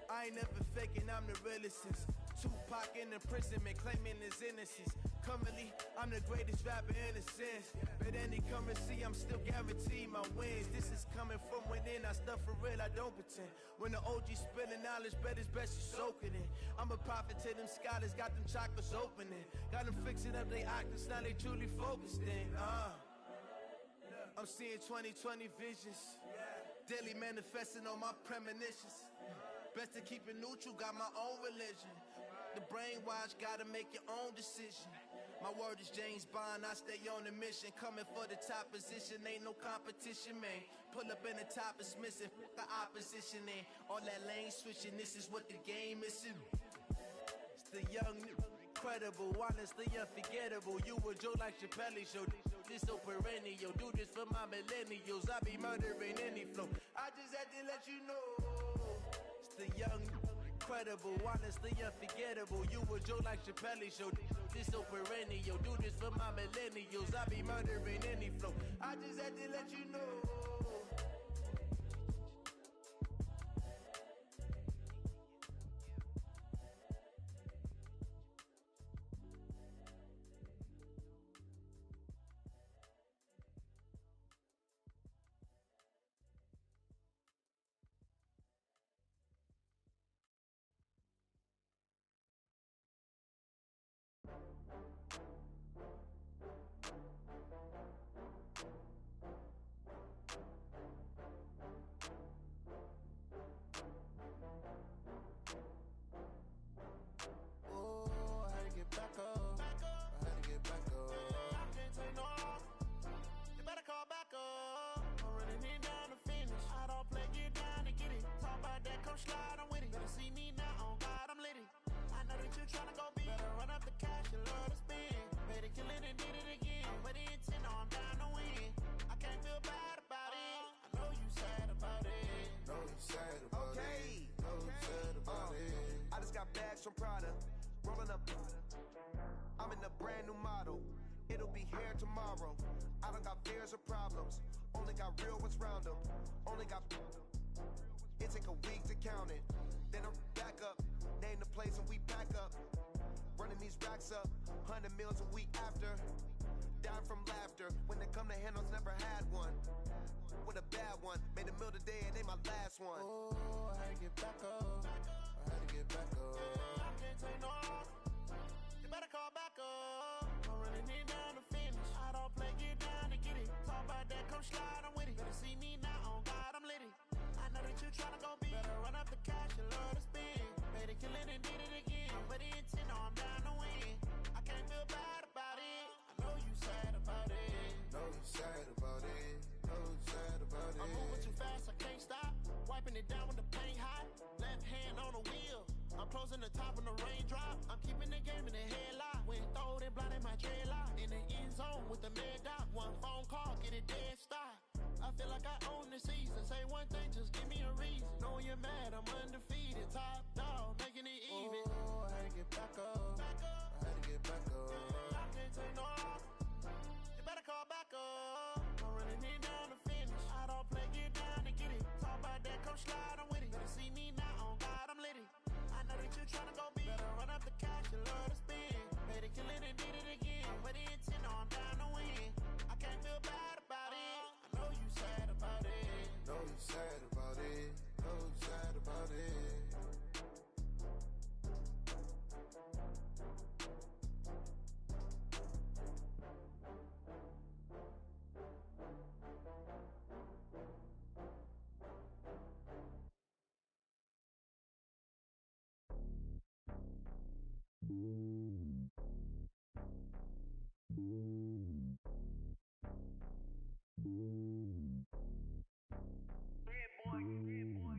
I ain't never faking, I'm the realest since Tupac in imprisonment, claiming his innocence. Currently, I'm the greatest rapper in a sense. But any currency, I'm still guaranteed my wins. This is coming from within, I stuff for real, I don't pretend. When the OG spilling knowledge, bet it's best you soak it in. I'm a prophet to them scholars, got them chakras opening. Got them fixing up they octaves, now they truly focused in. I'm seeing 2020 visions. Daily manifesting on my premonitions. Best to keep it neutral, got my own religion. The brainwash, gotta make your own decision. My word is James Bond, I stay on a mission. Coming for the top position, ain't no competition, man. Pull up in the top is missing, fuck the opposition, and all that lane switching, this is what the game is. It's the young, incredible, honestly unforgettable. You a joke like Chappelle Show. This so perennial, do this for my millennials. I be murdering any flow. I just had to let you know. It's the young, incredible, honestly unforgettable. You a joke like Chappelle Show. This so perennial. Do this for my millennials. I be murdering any flow. I just had to let you know. From Prada, rolling up. I'm in a brand new model. It'll be here tomorrow. I don't got fears or problems. Only got real ones round them. Only got. It take a week to count it. Then I'm back up. Name the place and we back up. Running these racks up. 100 meals a week after. Dying from laughter. When they come to handles, never had one. With a bad one. Made a meal today and they my last one. Oh, I had to get back up. I had to get back up. I can't take no. You better call back up. I'm running it down to finish. I don't play, get down to get it. Talk about that, come slide, I'm with it. Better see me now, on God, I'm litty. I know that you tryna go big. Better run up the cash, you love to spend. Made a killing and did it again. But the intent, no, I'm down to win. I can't feel bad about it. I know you sad about it. Know you sad about it. Know you sad about it. I'm moving too fast, I can't stop. Wiping it down with the paint hot. Left hand on the wheel. I'm closing the top when the raindrop. I'm keeping the game in the headlock. When throwed and blinded my dreadlock. In the end zone with the mad dot. One phone call, get it dead stop. I feel like I own the season. Say one thing, just give me a reason. Knowing you're mad, I'm undefeated. Top dog, making it even. Oh, I had to get back up. I had to get back up. I can't take no. You better call back up. I'm running it down to finish. I don't play, get down to get it. Talk about that, come slide, I'm with it. Better see me now, on God, I'm litty. I know that you tryna go big. Better run up the cash, you love to spend. Made a killing and did it again. But the intent, no, I'm down to win. I can't feel bad about it. I know you sad about it. Know you sad about it. Know you sad about it.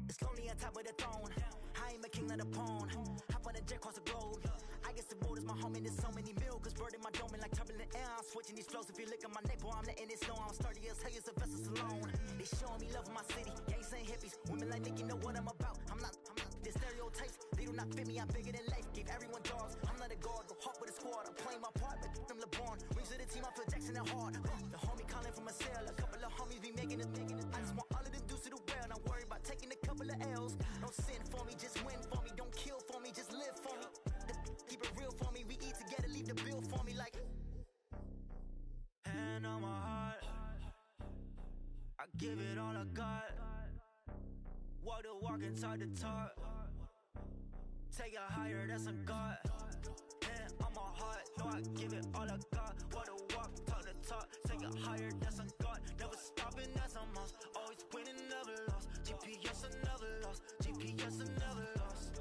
It's lonely on top of the throne. I am a king, not a pawn. Hop on a jet across the globe. I guess the road is my home and there's so many milkers bird in my dome and like turbulent air. I'm switching these flows. If you look at my neck, boy, I'm letting it snow. I'm sturdy as hell, as a vessel alone. They showing me love in my city. Gangs and hippies, women like Nicki know what I'm about. I'm not the stereotypes. They do not fit me. I'm bigger than life. Give everyone dogs. I'm not a guard. Go hawk with a squad. I'm playing my part, but them LeBron. Rings to the team. I feel Jackson and hard. The homie calling from a cell. A couple of homies be making it. I just want all of them dudes to do well. Not worry about taking a couple of L's. Don't sin for me, just win for me. Don't kill for me, just live for me. Keep it real for me. We eat together, leave the bill for me like. Hand on my heart, I give it all I got. Walk the walk and talk the talk. Take it higher, that's a God. Hand on my heart, no, I give it all I got. Walk the walk, talk the talk. Take it higher, that's a God. Never stopping, that's a must. Always winning, never lost. GPS, I never lost. GPS, I never lost.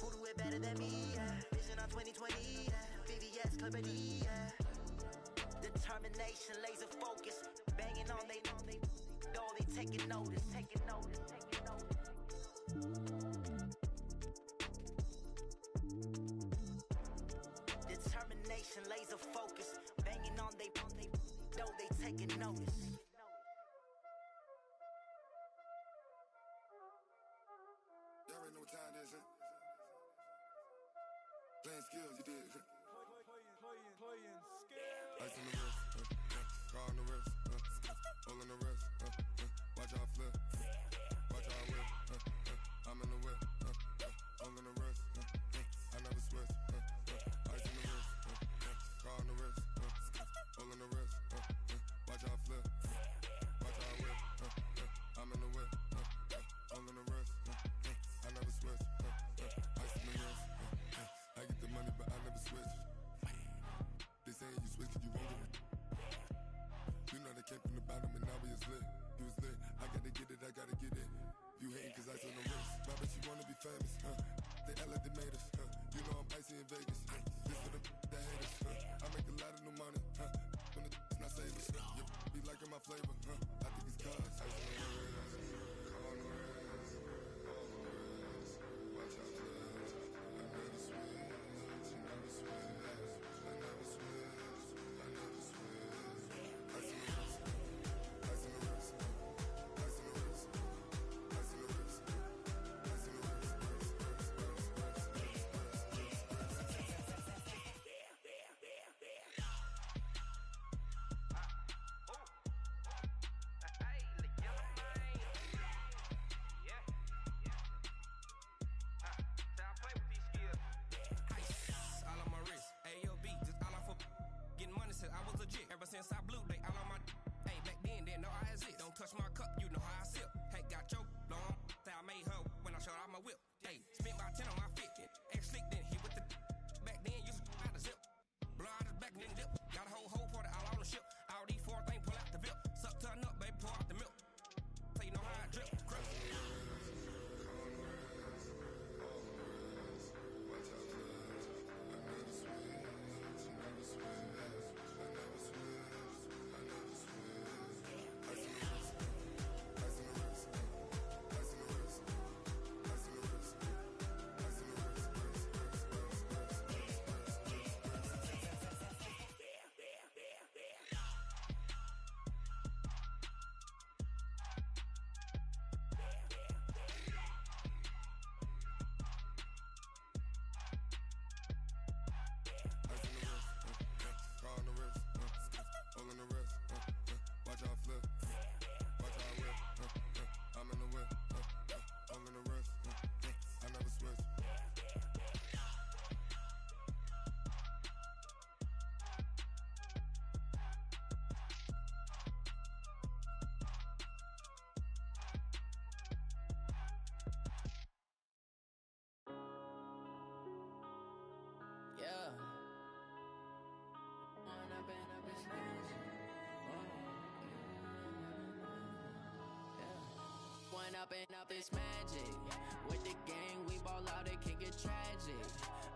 Who do it better than me? Yeah. Vision on 2020. Yeah. VVS, Clippity. Yeah. Determination, laser focus. Banging on they taking notice. Taking notice. Taking notice. Determination, laser focus. Banging on they taking notice. Y'all already know what time it is, huh? playing skills, you did. Playing skills. Ice on the wrist, car on the wrist, hole in the wrist, watch how I flip, watch how I whip, I'm in the whip, hole in the wrist, I never switch, ice on the wrist, car on the wrist, hole in the wrist, watch how I flip, watch how I whip, I'm in the whip, hole in the wrist, I never switch, ice on the wrist, I get the money but I never switch. They saying you switch cause you won't get it. You know they came from the bottom and now we is lit. You was lit, I gotta get it, I gotta get it. You hating cause ice on the wrist. I bet you wanna be famous, They act like they made us, You know I'm icy in Vegas, This for the that hate us, I make a lot of new money, When the not saving, You be liking my flavor, I think it's cause ice on the wrist, on the wrist, on the wrist. Watch out, cuz I never switch, you never switch. Since I blew, they all on my hey, back then, didn't know I exist. Don't touch my cup, you know how I sip. Hey, got your long, say I made her when I showed out my whip. Hey, spent about 10 on my fit. Ex slick, then hit with the back then, used to out the zip. Blow out his back, then dip. Got a whole party all on the ship. All these 4 things, pull out the VIP. Suck to a nut, baby, pour out the milk. So you know how I drip. Crip. Up it's magic. With the gang, we ball out, it can get tragic.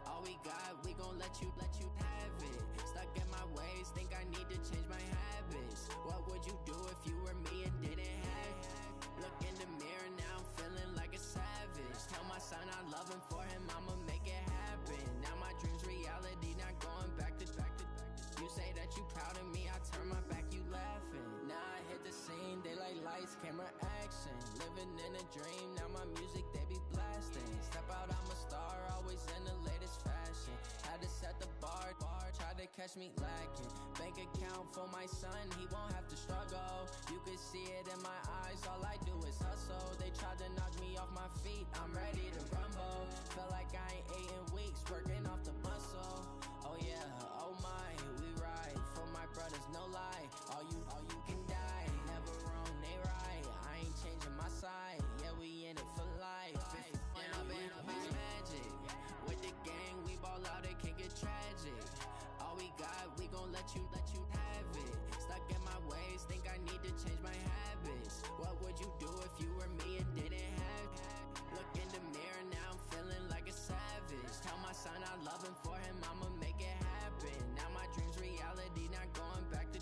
All we got, we gon' let you have it. Stuck in my ways, think I need to change my habits. What would you do if you were me and didn't have it? Look in the mirror, now I'm feeling like a savage. Tell my son I love him, for him I'ma make it happen. Now my dream's reality, not going back to. You say that you proud of me, I turn my back, you laughing. Now I hit the scene, they like lights, camera, action. Living in a dream, now my music, they be blasting. Step out, I'm a star, always in the latest fashion. Had to set the bar, try to catch me lacking. Bank account for my son, he won't have to struggle. You can see it in my eyes, all I do is hustle. They tried to knock me off my feet, I'm ready to rumble. Feel like I ain't ate in weeks, working off the muscle. Oh yeah, oh my, we ride for my brothers, no lie. All you can die, never wrong, they right. I ain't changing my side, yeah, we in it for life. When I've been magic, with the gang, we ball out, it can get tragic. All we got, we gon' let you have it. Stuck in my ways, think I need to change my habits. What would you do if you were me and didn't have it? Look in the mirror, now I'm feeling like a savage. Tell my son I love him, for him I'ma make it happen. Now my dream's reality, not going back to.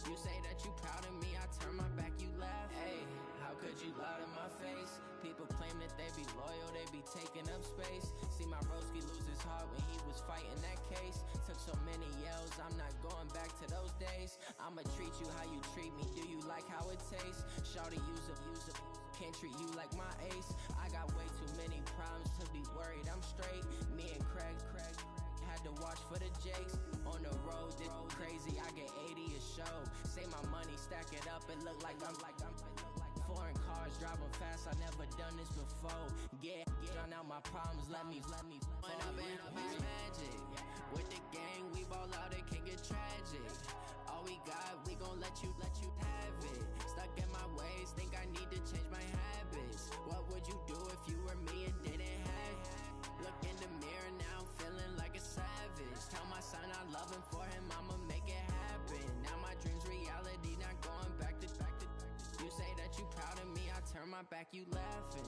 You say that you proud of me, I turn my back, you laugh. Hey, how could you lie to my face? People claim that they be loyal, they be taking up space. See my broski lose his heart when he was fighting that case. Took so many yells, I'm not going back to those days. I'ma treat you how you treat me, do you like how it tastes? Shawty, use up, can't treat you like my ace. I got way too many problems to be worried, I'm straight. Me and Craig had to watch for the jakes. On the road, this crazy, I get 80 a show. Save my money, stack it up, it look like I'm foreign cars, driving fast, I never done this before. Drown out my problems, let me When up in it's magic. With the gang, we ball out, it can get tragic. All we got, we gon' let you have it. Stuck in my ways, think I need to change my habits. What would you do if you were me and didn't have it? Look in the mirror, now I'm feeling like a savage. Tell my son I love him, for him I'ma make it happen. Now my dream's reality, not going back to. You say that you proud of me, I turn my back, you laughing.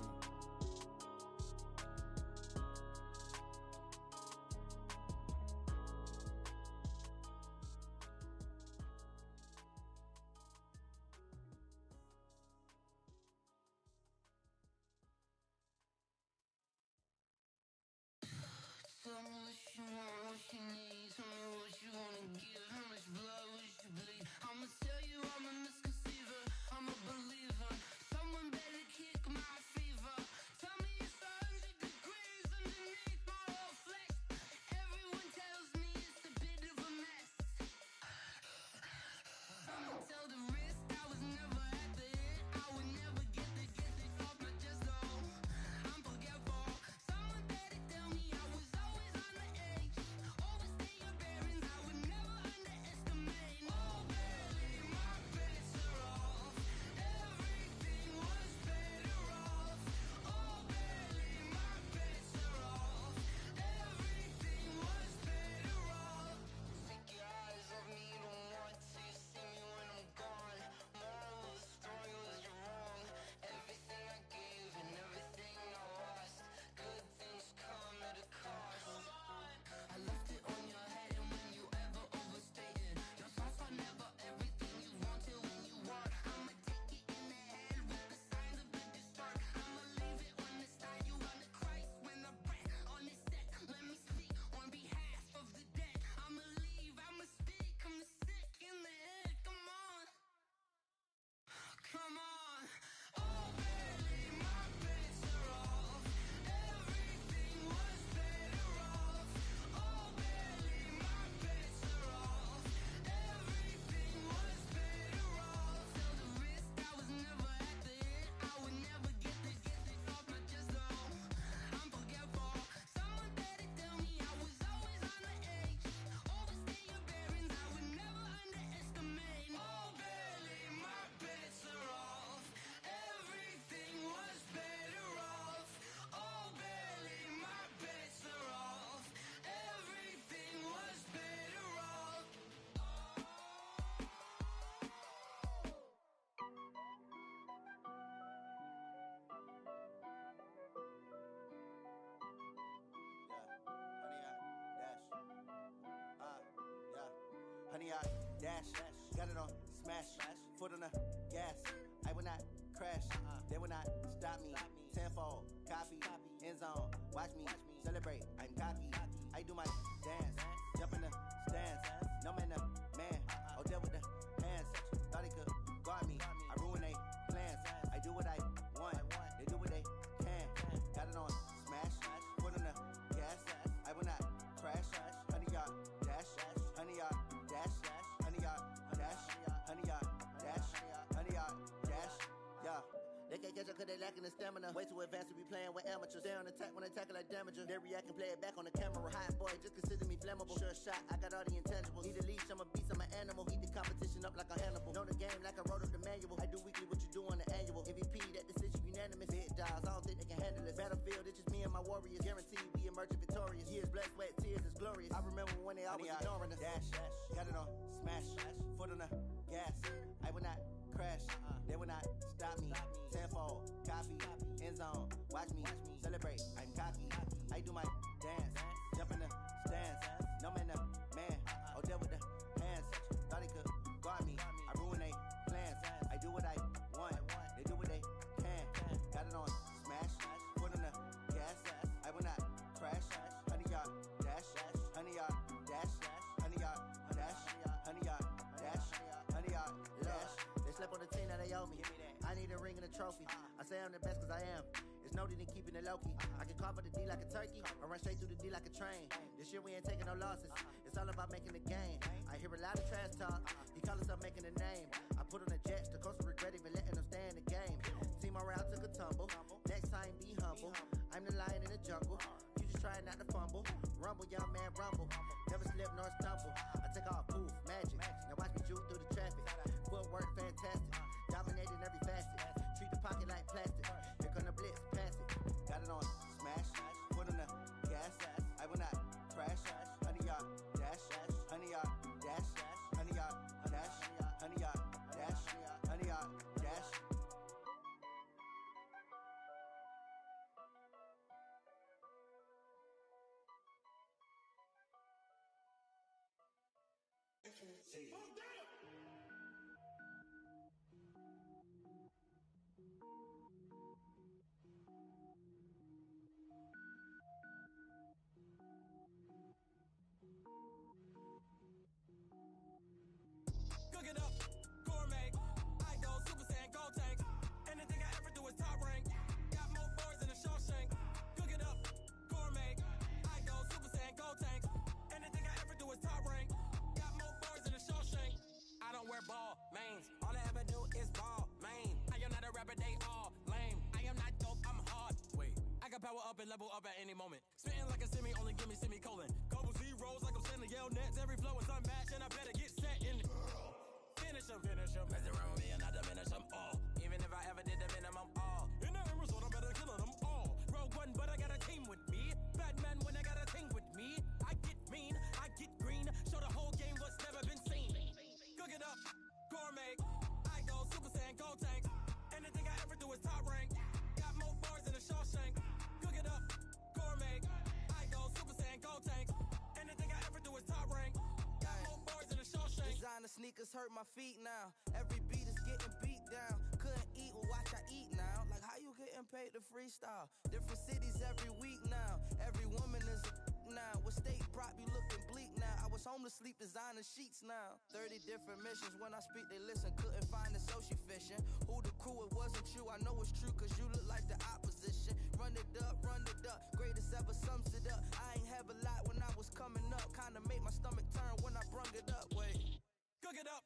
Tell me what you want, what you need. Tell me what you wanna give. How much blood would you bleed? I'ma tell you I'm a misconceiver. I'm a believer. Someone better kick my fever. Tell me it's 100 degrees underneath my whole flesh. Everyone tells me it's a bit of a mess. I'ma tell the risk I was never at the hit. I would never get it off my chest though. I'm forgetful. Someone better tell me I was always on the edge. Overstay your bearings, I would never underestimate. Oh baby, my bets are off. Everything was better off. Oh baby, my bets are off. Everything was better off. Take your eyes off me, you don't want to see me when I'm gone. Moral of the story was you're wrong. Everything I gave and everything I lost. Good things come at a cost. I left it on your head, and when you ever overstated, your thoughts are never everything you wanted when you want. I'ma take it in the head with the signs of the distort. I'ma leave it on the side, you on the Christ when the breath on this set. Let me speak on behalf of the dead. I'ma leave, I'ma speak, I'm the sick in the head. Come on, come on. Oh baby, my bets are off. Everything was better off. Oh baby, my bets are off. Everything was better off. Tell the risk I was never at the hit. I would never get it off my chest though. I'm forgetful. Someone better tell me I was always on the edge. Overstay your bearings, I would never underestimate. Oh baby, my bets are off. Everything was better off. Oh baby, my bets are off. Everything was better off. Honey, I dash, got it on smash, foot on the gas. I will not crash, they will not stop me. Tenfold, copy, end zone, watch me celebrate. I'm cocky, I do my dance, jump in the stands. No man, the man, oh deal with the hands. Thought he could guard me, I ruin they plans. I do what I want, they do what they can. Got it on smash, foot on the gas. I will not crash, honey, y'all dash, honey, y'all dash, honey, y'all dash, honey, y'all dash, honey, y'all dash, yeah. They can't catch up cause they lacking the stamina. Way too advanced to be playing with amateurs. They on attack when they tackle like damager. They react and play it back on the camera. Hot boy, just consider me flammable. Sure shot, I got all the intangibles. Need a leash, I'm a beast, I'm an animal. Eat the competition up like a Hannibal. Know the game like I wrote up the manual. I do weekly what you do on the annual. MVP, that decision unanimous. Big dials, I don't think they can handle it. Battlefield, it's just me and my warriors. Guaranteed we emerge victorious. Years, blood, sweat, tears is glorious. I remember when they always ignoring us. Dash, got it on smash, foot on the gas. I will not crash, they will not stop me. Tenfold, copy, end zone, watch me celebrate. I'm cocky, I do my dance, jump in the stands. No man, the man, oh deal with the hands. Thought he could guard me, I ruin they plans. I do what I want, they do what they can. Got it on smash, foot on the gas. I will not crash, honey, y'all dash, honey, y'all dash, honey, y'all dash, honey, y'all dash, honey, y'all dash. They slept on the team that they owe me. I need a ring and a trophy. I say I'm the best cause I am. It's noted in keeping it low-key. I can carve up the D like a turkey, or run straight through the D like a train. This year we ain't taking no losses. It's all about making the game. I hear a lot of trash talk. He call himself making a name. I put on the Jets, the coach regret even letting them stay in the game. Team morale took a tumble. Next time be humble. I'm the lion in the jungle. You just trying not to fumble. Rumble, young man, rumble. Never slip nor stumble. I take off, poof, magic. Now watch me juke through the traffic. Footwork fantastic. Dominating every facet. Treat the pocket like plastic. Here come the blitz, pass it. Got it on smash. Put on the gas. I will not crash. Honey yard dash. Honey yard dash. Honey yard dash. Honey yard dash. Honey yard dash. Cook it up, gourmet. I go Super Saiyan, gold tank. Anything I ever do is top rank. Got more boys than a Shawshank. Cook it up, gourmet. I go Super Saiyan, gold tank. Anything I ever do is top rank. Got more boys than a Shawshank. I don't wear ball mains. All I ever do is ball main. I am not a rapper, they all lame. I am not dope, I'm hard. Wait, I can power up and level up at any moment. Spitting like a semi, only give me semicolon. Couple zeros like I'm sending yell nets. Every flow is unmatched and I better get set in. Finish them. Mess around with me and I diminish them all. Even if I ever did the minimum all. In the end result, I'm better killing them all. Rogue One, but I got a team with me. Batman when I got a thing with me. I get mean, I get green. Show the whole game what's never been seen. Cook it up, gourmet. I go Super Saiyan, gold tank. Anything I ever do is top rank. Got more bars than a Shawshank. Cook it up, gourmet. I go Super Saiyan, gold tank. Anything I ever do is top rank. Got more bars than a Shawshank. Designer sneakers hurt my feet now. Every beat is getting beat down. Couldn't eat, well watch I eat now. Like how you getting paid to freestyle? Different cities every week now. Every woman is a now. With state prop be looking bleak now. I was home to sleep designer sheets now. 30 different missions. When I speak they listen. Couldn't find it so she fishing. Who the crew, it wasn't you. I know it's true cause you look like the opposition. Run it up. Greatest ever sums it up. I ain't have a lot when I was coming up. Kinda made my stomach turn when I brung it up. Wait. Cook it up,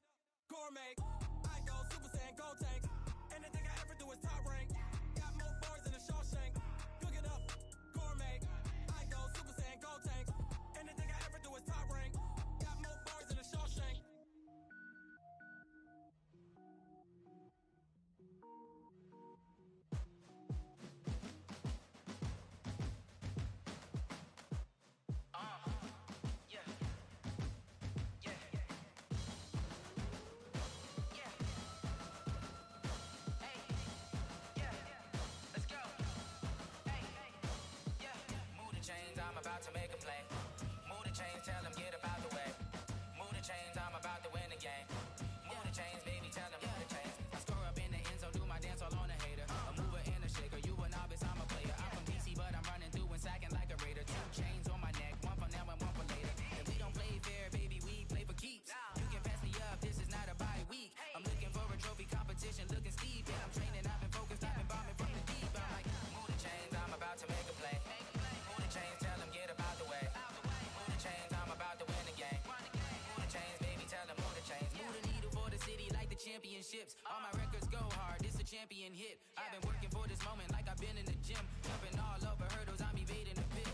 gourmet. I go Super Saiyan, gold tank. Anything I ever do is top rank. Got more bars than a Shawshank. Cook it up, gourmet. I go Super Saiyan, gold tank. Anything I ever do is top rank. Got more bars than a Shawshank. Chains, I'm about to make a play. Move the chains, tell them get up out the way. Move the chains, I'm about to win the game. Move the chains, baby, tell them move the chains. I score up in the end zone, do my dance all on a hater. A mover and a shaker, you a novice, I'm a player. I'm from DC, but I'm running through and sacking like a raider. 2 chains on my neck, one for now and one for later. And we don't play fair, baby, we play for keeps. You can pass me up, this is not a bye week. I'm looking for a trophy competition, looking steep. Yeah, I'm training, I've been focused, I've been bombing from the deep. I'm like, move the chains, I'm about to make a play. Chains, tell them get up out the way. Move the chains, I'm about to win the game. Move the chains, baby, tell them move the chains. Move the needle for the city like the championships. All my records go hard, this a champion hit. I've been working for this moment like I've been in the gym. Jumping all over hurdles, I'm evading the pit.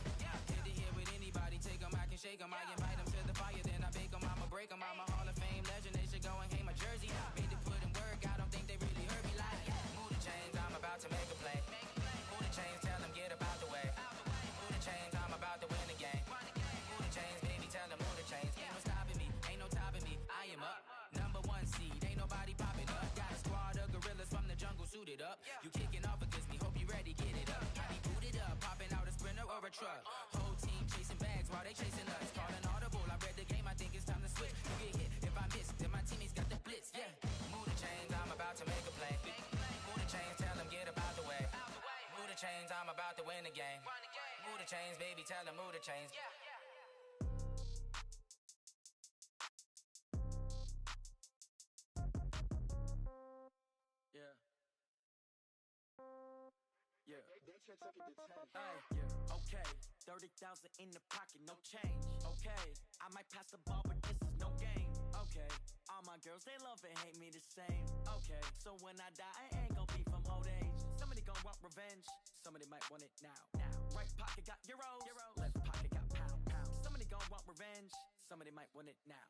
Hit to hit with anybody, take them, I can shake them. I invite them to the fire, then I bake them, I'ma break them. I'm a Hall of Fame legend, they should go and hang my jersey. Made to put in work, I don't think they really heard me like. Move the chains, I'm about to make a play. Move the chains, tell them get up out the way. Chains, I'm about to win the game. Move the chains, baby, tell them move the chains. Ain't no stopping me, ain't no topping me. I am up, number 1 seed, ain't nobody popping up. Got a squad of gorillas from the jungle suited up. You kicking off against me, hope you ready, get it up. I be booted up, popping out a sprinter or a truck. Whole team chasing bags while they chasing us. Calling audible, I read the game, I think it's time to switch. You get hit if I miss, then my teammates got the blitz. Yeah, move the chains, I'm about to make a play. Move the chains, tell them get up out the way. Move the chains, I'm about to win the game. Move the chains, baby, tell them move the chains. Yeah. Okay, 30,000 in the pocket, no change. Okay, I might pass the ball, but this is no game. Okay, all my girls, they love and hate me the same. Okay, so when I die, I ain't gon' be from old age. Somebody gon' want revenge, somebody might want it now. Right pocket got euros, left pocket got pound. Somebody gon' want revenge, somebody might want it now.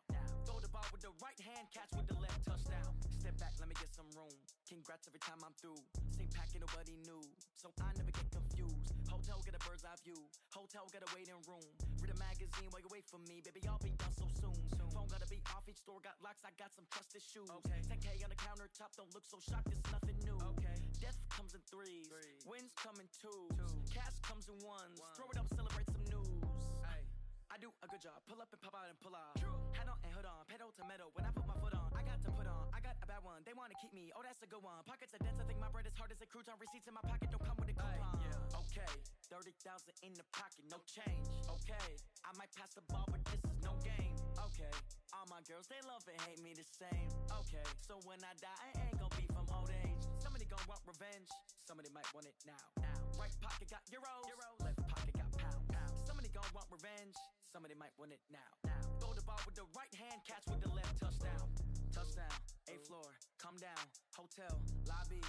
Throw the ball with the right hand, catch with the left, touchdown. Step back, let me get some room. Congrats every time I'm through. Same packet, nobody knew, so I never get confused. Hotel get a bird's eye view, hotel get a waiting room. Read a magazine while you wait for me, baby, I'll be done so soon. Phone gotta be off, each store got locks, I got some trusted shoes. 10K on the countertop, don't look so shocked, it's nothing new. Death comes in threes, wins come in twos, cash comes in ones. Throw it up, celebrate some news. I do a good job, pull up and pop out and pull out. Hat on and hood on, pedal to metal. When I put my foot on, I got to put on. I got a bad one, they wanna keep me, oh that's a good one. Pockets are dense, I think my bread is hard as a crouton. Receipts in my pocket don't come with a coupon. Okay, 30,000 in the pocket, no change. Okay, I might pass the ball, but this is no game. Okay, all my girls, they love and hate me the same. Okay, so when I die, I ain't gon' be from old age. Somebody gon' want revenge, somebody might want it now. Right pocket got euros, left pocket got pound. Somebody gon' want revenge, somebody might want it now. Throw the ball with the right hand, catch with the left, touchdown. Touchdown, A floor, come down, hotel, lobby.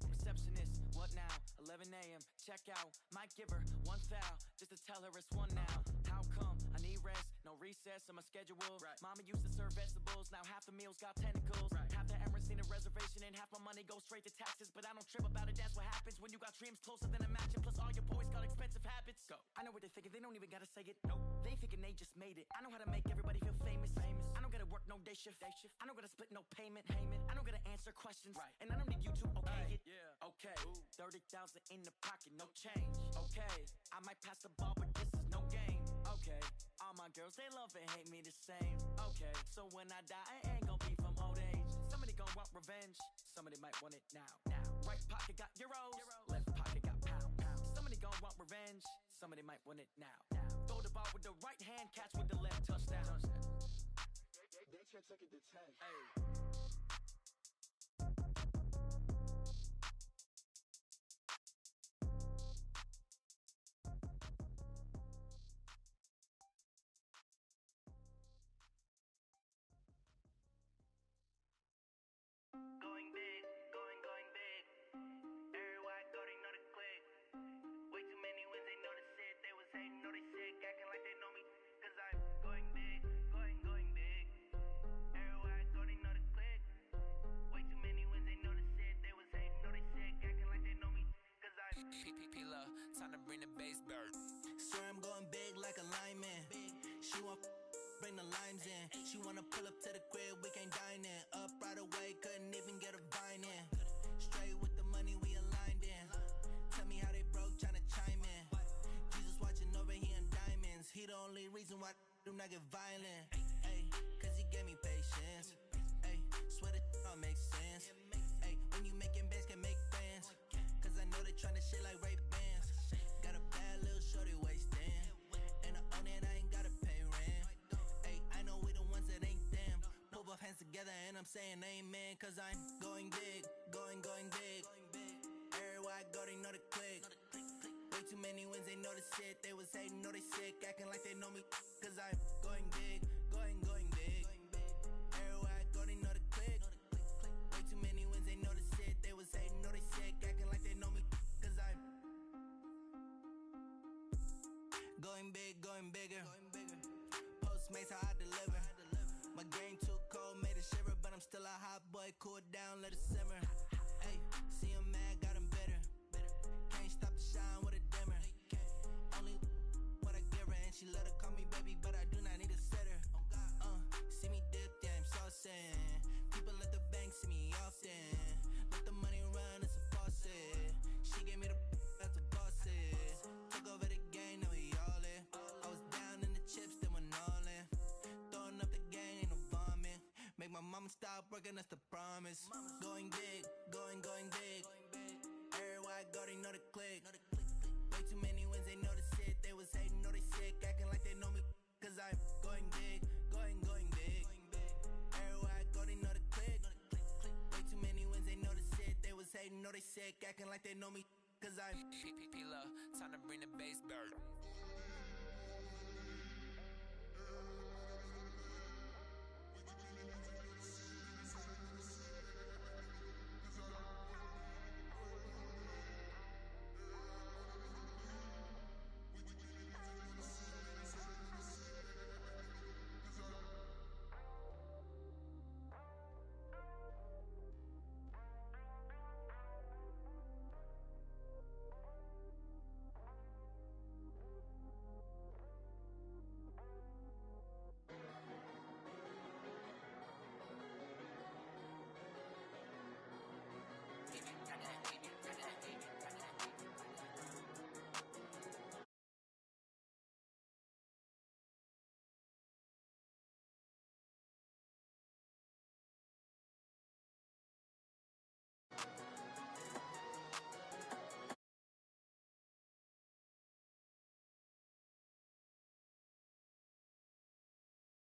Receptionist, what now? 11 a.m., check out. Might give her one foul, just to tell her it's one now. How come? I need rest, no recess in my schedule. Mama used to serve vegetables, now half the meals got tentacles. Half the Emirates need a reservation and half my money goes straight to taxes. But I don't trip about it, that's what happens when you got dreams closer than a mansion. Plus all your boys got expensive habits. Go. I know what they're thinking, they don't even gotta say it. Nope. They thinking they just made it. I know how to make everybody feel famous. I don't gotta work no day shift. I don't gotta split no payment. I don't gotta answer questions. And I don't need you to okay it. Okay, 30,000 in the pocket, no change. Okay, I might pass the ball, but this is no game. Okay, all my girls, they love and hate me the same. Okay, so when I die, I ain't gon' be from old age. Somebody gon' want revenge, somebody might want it now. Right pocket got euros, left pocket got pound. Somebody gon' want revenge, somebody might want it now. Throw the ball with the right hand, catch with the left, touchdown. They should take it to 10. Going big, going big. Everywhere I go, they know the click. Way too many wins, they know the shit. They was hating, know they sick, acting like they know me. Cause I'm going big, going big. Everywhere I go, they know the click. Way too many wins, they know the shit. They was hating, know they sick, acting like they know me. Cause I'm P-P-P-Love, time to bring the bass back. Swear I'm going big like a lineman. She want bring the limes in. She wanna pull up to the crib, we can't dine in. Up right away, couldn't even get a vine in. Straight with the money, we aligned in. Tell me how they broke, tryna chime in. Jesus watching over, he in diamonds. He the only reason why do not get violent. Ay, cause he gave me patience. Ay, swear that all makes sense. Ay, when you making bands, can make fans. Cause I know they tryna shit like Ray-Bans. Got a bad little shorty wasting. And I own it, I ain't gotta pay rent. Ay, I know we the ones that ain't them. Pull both hands together and I'm saying amen. Cause I'm going big, going big. Everywhere I go, they know the click. Way too many wins, they know the shit. They was hating, know they sick, acting like they know me. Cause I'm going big, going big. Everywhere I go, they know the click. Way too many wins, they know the shit. They was hating, know they sick, acting like they know me. Cause I'm going big, going bigger. Postmates how I deliver. My game too cold, made it shiver, but I'm still a hot boy. Cool it down, let it simmer. Hey, see him mad, got him bitter. Can't stop the shine with a dimmer. Only what I give her, and she let her call me baby, but I do not need a sitter. See me dip, yeah, I'm saucing. People at the bank see me often. Let the money run, it's a faucet. She gave me the that's a bosses. Took over the game, now we all in. I was down in the chips, then went all in. Throwing up the gang, ain't no vomit. Make my mama stop working, that's the promise. Going big, going big. Everywhere I go, they know the click. Way too many wins, they know the shit. They was hating, know they sick, acting like they know me. Cause I'm going big, going big. Everywhere I go, they know the click. Way too many wins, they know the shit. They was hating, know they sick, acting like they know me. cause I'm P-P-P-Love, time to bring the bass bird.